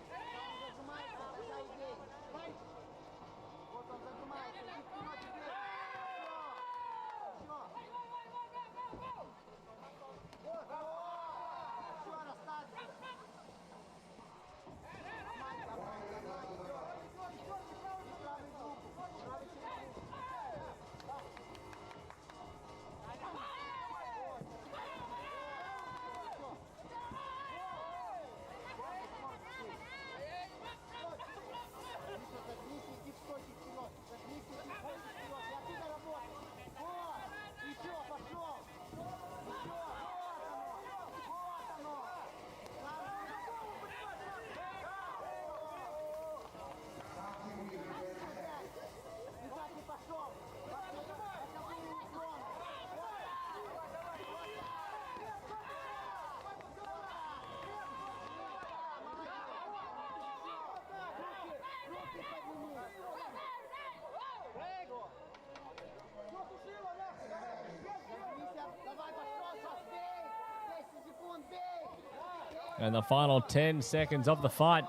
And the final 10 seconds of the fight.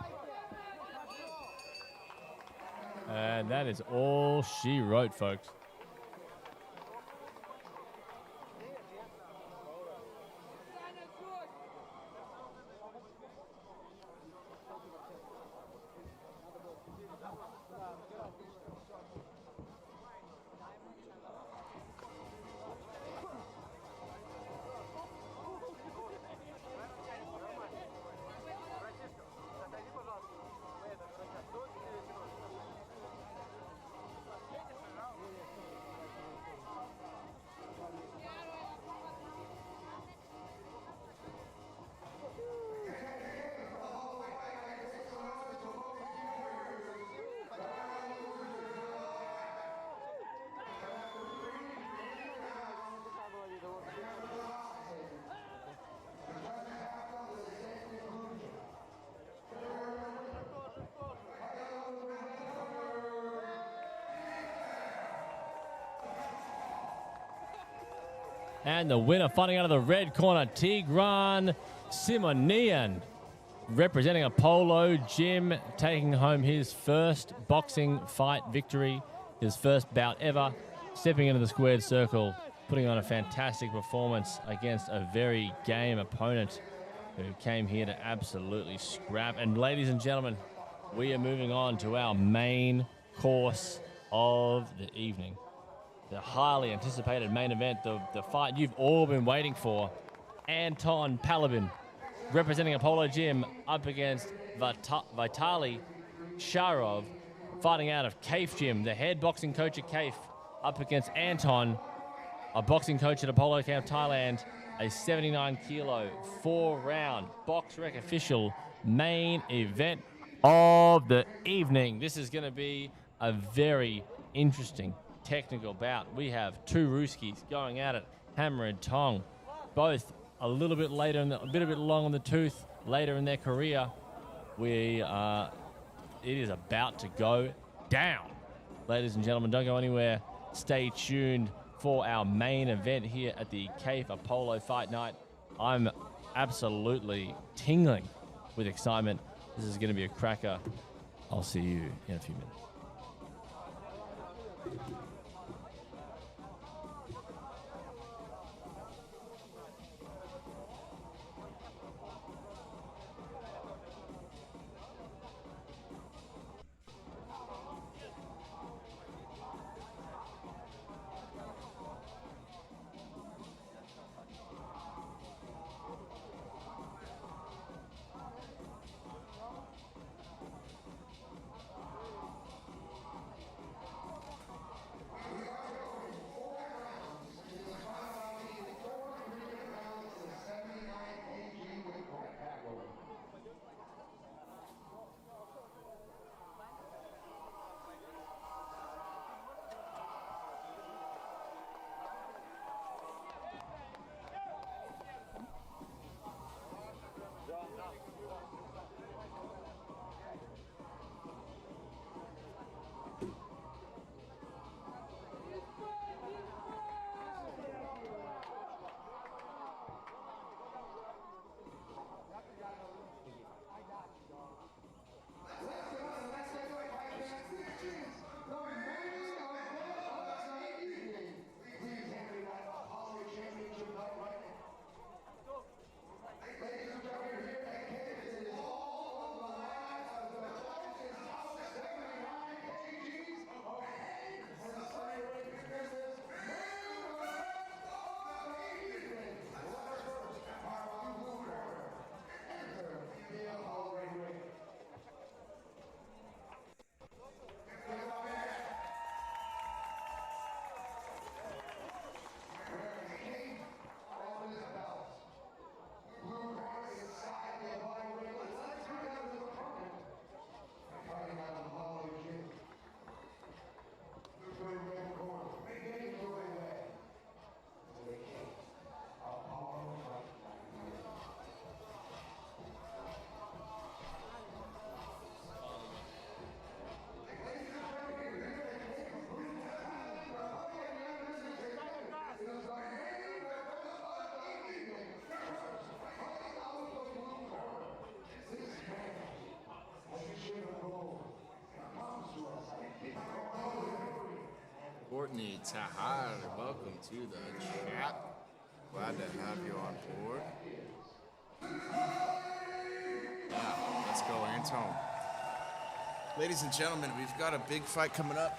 And that is all she wrote, folks. And the winner fighting out of the red corner, Tigran Simonian, representing Apollo Gym, taking home his first boxing fight victory, his first bout ever, stepping into the squared circle, putting on a fantastic performance against a very game opponent who came here to absolutely scrap. And ladies and gentlemen, we are moving on to our main course of the evening. The highly anticipated main event, the fight you've all been waiting for. Anton Palabin, representing Apollo Gym, up against Vitaly Sharov, fighting out of Kaif Gym, the head boxing coach at Kaif, up against Anton, a boxing coach at Apollo Camp, Thailand, a 79-kilo, 4-round BoxRec official main event of the evening. This is going to be a very interesting technical bout. We have two Ruskies going at it, hammer and tong, both a little bit later, a bit long on the tooth, later in their career. It is about to go down. Ladies and gentlemen, don't go anywhere. Stay tuned for our main event here at the Kaif Apollo Fight Night. I'm absolutely tingling with excitement. This is going to be a cracker. I'll see you in a few minutes. Courtney Tahar, welcome to the chat. Glad to have you on board. Yeah, let's go, Anton. Ladies and gentlemen, we've got a big fight coming up.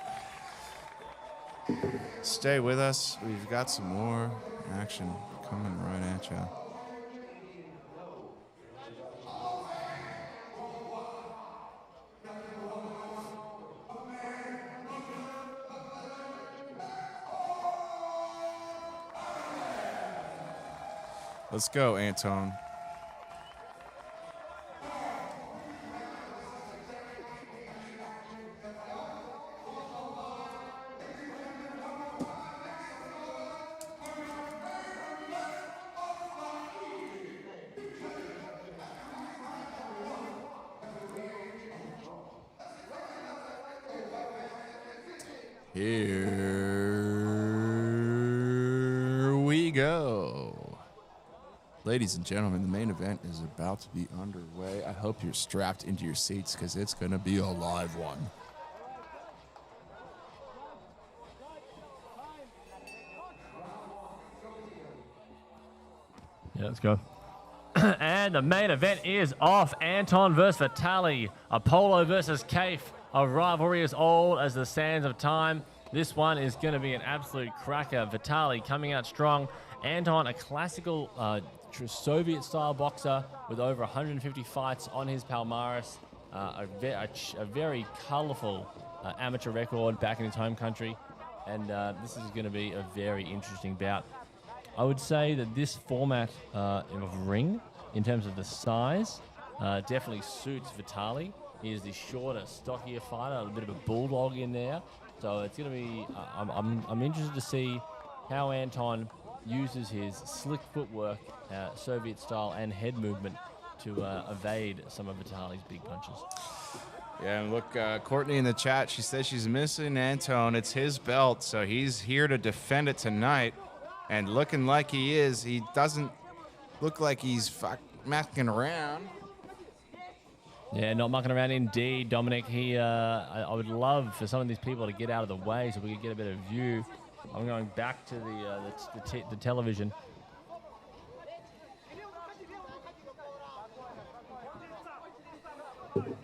Stay with us. We've got some more action coming right at you. Let's go, Anton. Here we go. Ladies and gentlemen, the main event is about to be underway. I hope you're strapped into your seats because it's going to be a live one. Yeah, let's go. And the main event is off. Anton versus Vitali. Apollo versus Kaif. A rivalry as old as the sands of time. This one is going to be an absolute cracker. Vitali coming out strong. Anton, a classical Soviet-style boxer with over 150 fights on his palmarès. A very colourful amateur record back in his home country. And this is going to be a very interesting bout. I would say that this format of ring, in terms of the size, definitely suits Vitali. He is the shorter, stockier fighter, a bit of a bulldog in there. So it's going to be. I'm interested to see how Anton uses his slick footwork, Soviet style, and head movement to evade some of Vitali's big punches. Yeah, and look, Courtney in the chat, she says she's missing Anton. It's his belt, so he's here to defend it tonight. And looking like he is, he doesn't look like he's macking around. Yeah, not mucking around indeed, Dominic. I would love for some of these people to get out of the way so we could get a better view. I'm going back to the television.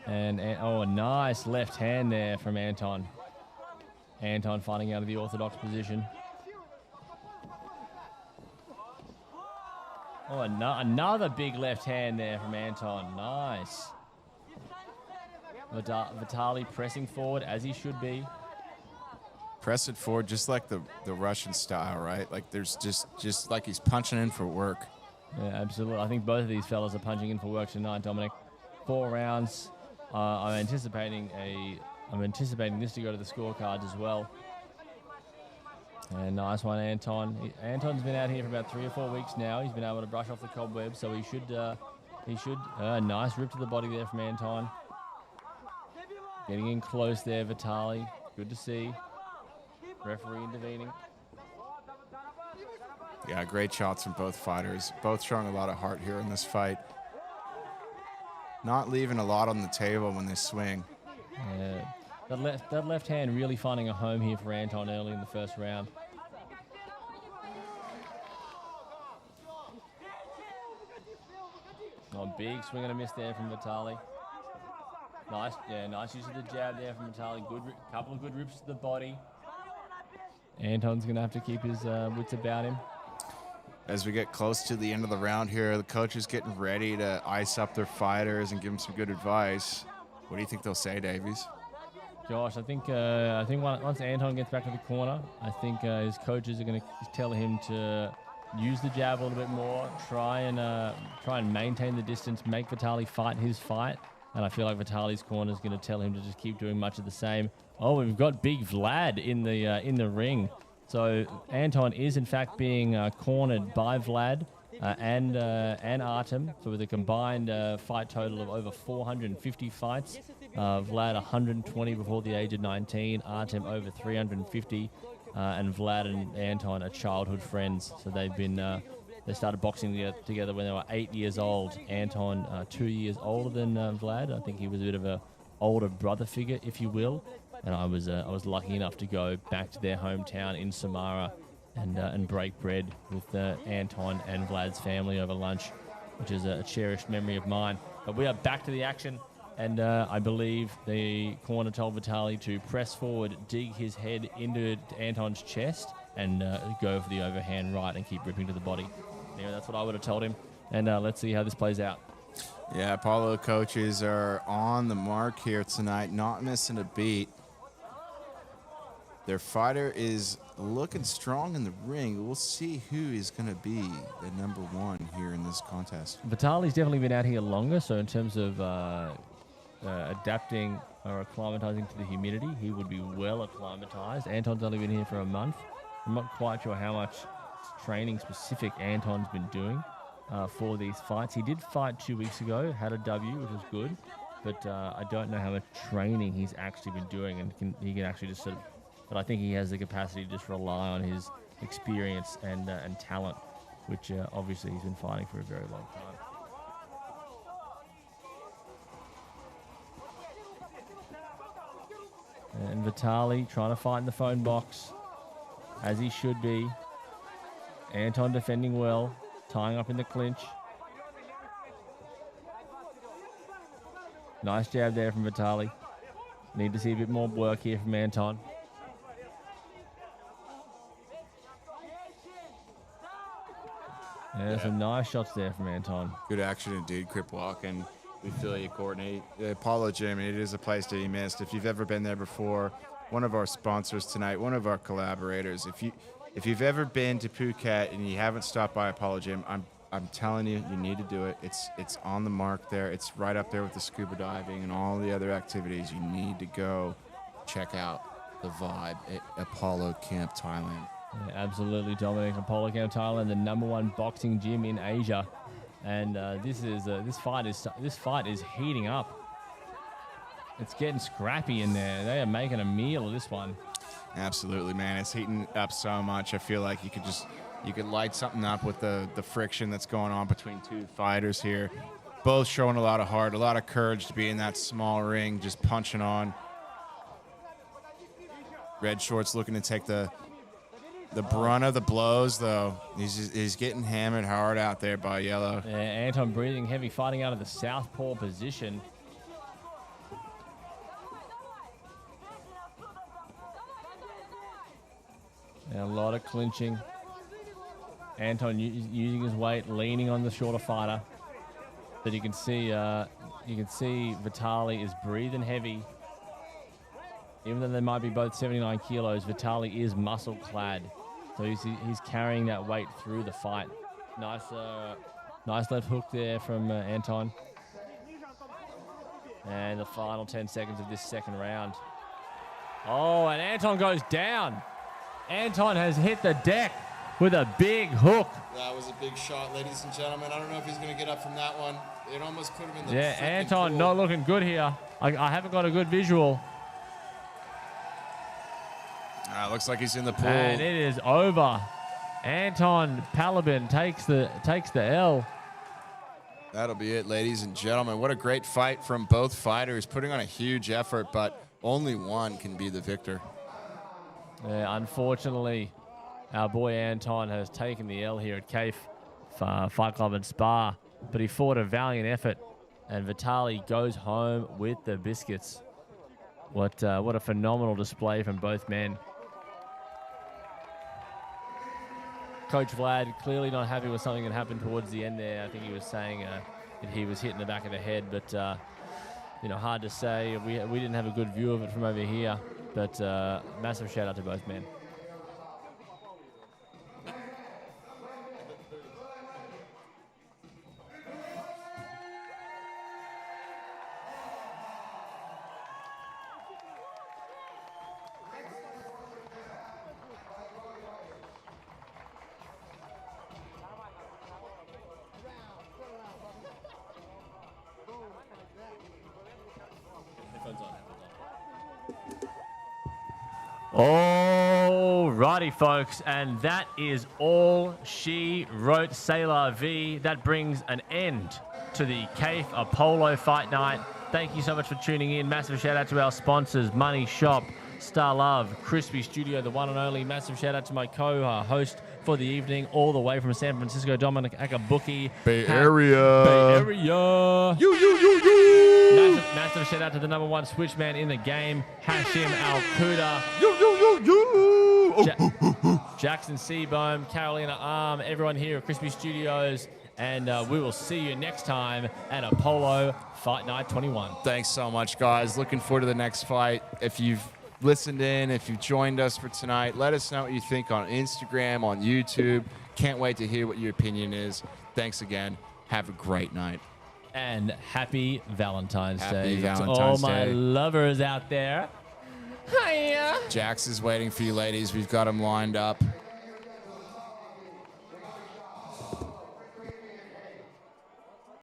And oh, a nice left hand there from Anton. Anton fighting out of the orthodox position. Oh, another big left hand there from Anton. Nice. Vitali pressing forward as he should be. Press it forward just like the Russian style, right? Like there's just like he's punching in for work. Yeah, absolutely. I think both of these fellas are punching in for work tonight, Dominic. 4 rounds. I'm anticipating this to go to the scorecards as well. And nice one, Anton. Anton's been out here for about 3 or 4 weeks now. He's been able to brush off the cobwebs, so he should. Nice rip to the body there from Anton. Getting in close there, Vitali. Good to see. Referee intervening. Yeah, great shots from both fighters. Both showing a lot of heart here in this fight. Not leaving a lot on the table when they swing. Yeah. That left hand really finding a home here for Anton early in the first round. Oh, big swing and a miss there from Vitali. Nice use of the jab there from Vitali. Couple of good rips to the body. Anton's going to have to keep his wits about him. As we get close to the end of the round here, the coach is getting ready to ice up their fighters and give them some good advice. What do you think they'll say, Davies? Josh, I think once Anton gets back to the corner, I think his coaches are going to tell him to use the jab a little bit more, try and maintain the distance, make Vitali fight his fight, and I feel like Vitali's corner is going to tell him to just keep doing much of the same. Oh, we've got Big Vlad in the ring, so Anton is in fact being cornered by Vlad and Artem, so with a combined fight total of over 450 fights. Vlad 120 before the age of 19, Artem over 350, and Vlad and Anton are childhood friends. So they started boxing together when they were 8 years old. Anton 2 years older than Vlad. I think he was a bit of a older brother figure, if you will. And I was lucky enough to go back to their hometown in Samara and break bread with Anton and Vlad's family over lunch, which is a cherished memory of mine. But we are back to the action. And I believe the corner told Vitali to press forward, dig his head into Anton's chest, and go for the overhand right and keep ripping to the body. Anyway, that's what I would have told him. And let's see how this plays out. Yeah, Apollo coaches are on the mark here tonight, not missing a beat. Their fighter is looking strong in the ring. We'll see who is going to be the number one here in this contest. Vitali's definitely been out here longer, so in terms of adapting or acclimatizing to the humidity, he would be well acclimatized. Anton's only been here for a month. I'm not quite sure how much training specific Anton's been doing for these fights. He did fight 2 weeks ago, had a W, which was good, but I don't know how much training he's actually been doing, and he can actually just sort of, but I think he has the capacity to just rely on his experience and talent which obviously he's been fighting for a very long time. And Vitali trying to fight in the phone box, as he should be. Anton defending well, tying up in the clinch. Nice jab there from Vitali. Need to see a bit more work here from Anton. Yeah, some nice shots there from Anton. Good action indeed, Crip Walk, and we feel you, Courtney. The Apollo Gym, it is a place to be missed. If you've ever been there before, one of our sponsors tonight, one of our collaborators, if you've ever been to Phuket and you haven't stopped by Apollo Gym, I'm telling you, you need to do it. It's on the mark there. It's right up there with the scuba diving and all the other activities. You need to go check out the vibe at Apollo Camp Thailand. Yeah, absolutely, Dominic. Apollo Camp Thailand, the #1 boxing gym in Asia, and this fight is heating up. It's getting scrappy in there. They are making a meal of this one. Absolutely, man. It's heating up so much. I feel like you could light something up with the friction that's going on between two fighters here. Both showing a lot of heart, a lot of courage to be in that small ring, just punching on. Red shorts looking to take the brunt of the blows, though. He's getting hammered hard out there by yellow. Yeah, Anton breathing heavy, fighting out of the southpaw position. And a lot of clinching. Anton using his weight, leaning on the shorter fighter. But you can see Vitali is breathing heavy. Even though they might be both 79 kilos, Vitali is muscle clad. So he's carrying that weight through the fight. Nice left hook there from Anton. And the final 10 seconds of this second round. Oh, and Anton goes down. Anton has hit the deck with a big hook. That was a big shot, ladies and gentlemen. I don't know if he's going to get up from that one. It almost could have been the Yeah, Anton pool. not looking good here. I haven't got a good visual. Looks like he's in the pool. And it is over. Anton Palabin takes the L. That'll be it, ladies and gentlemen. What a great fight from both fighters, putting on a huge effort, but only one can be the victor. Yeah, unfortunately, our boy Anton has taken the L here at Kaif Fight Club and Spa, but he fought a valiant effort, and Vitali goes home with the biscuits. What a phenomenal display from both men. Coach Vlad clearly not happy with something that happened towards the end there. I think he was saying that he was hit in the back of the head, but hard to say. We didn't have a good view of it from over here, but massive shout out to both men. Alrighty, folks, and that is all she wrote. C'est la vie. That brings an end to the Kaif Apollo Fight Night. Thank you so much for tuning in. Massive shout out to our sponsors, Money Shop, Star Love, Crispy Studio, the one and only. Massive shout out to my co-host for the evening, all the way from San Francisco, Dominic Akabuki. Bay Area. Bay Area. You. Massive shout out to the #1 switchman in the game, Hashim Al-Quda. Jackson Seabohm, Carolina Arm, everyone here at Crispy Studios. And we will see you next time at Apollo Fight Night 21. Thanks so much, guys. Looking forward to the next fight. If you've listened in, if you've joined us for tonight, let us know what you think on Instagram, on YouTube. Can't wait to hear what your opinion is. Thanks again. Have a great night. And happy Valentine's Day. Happy Valentine's to all my Day. lovers out there. Hiya. Jax is waiting for you, ladies. We've got him lined up.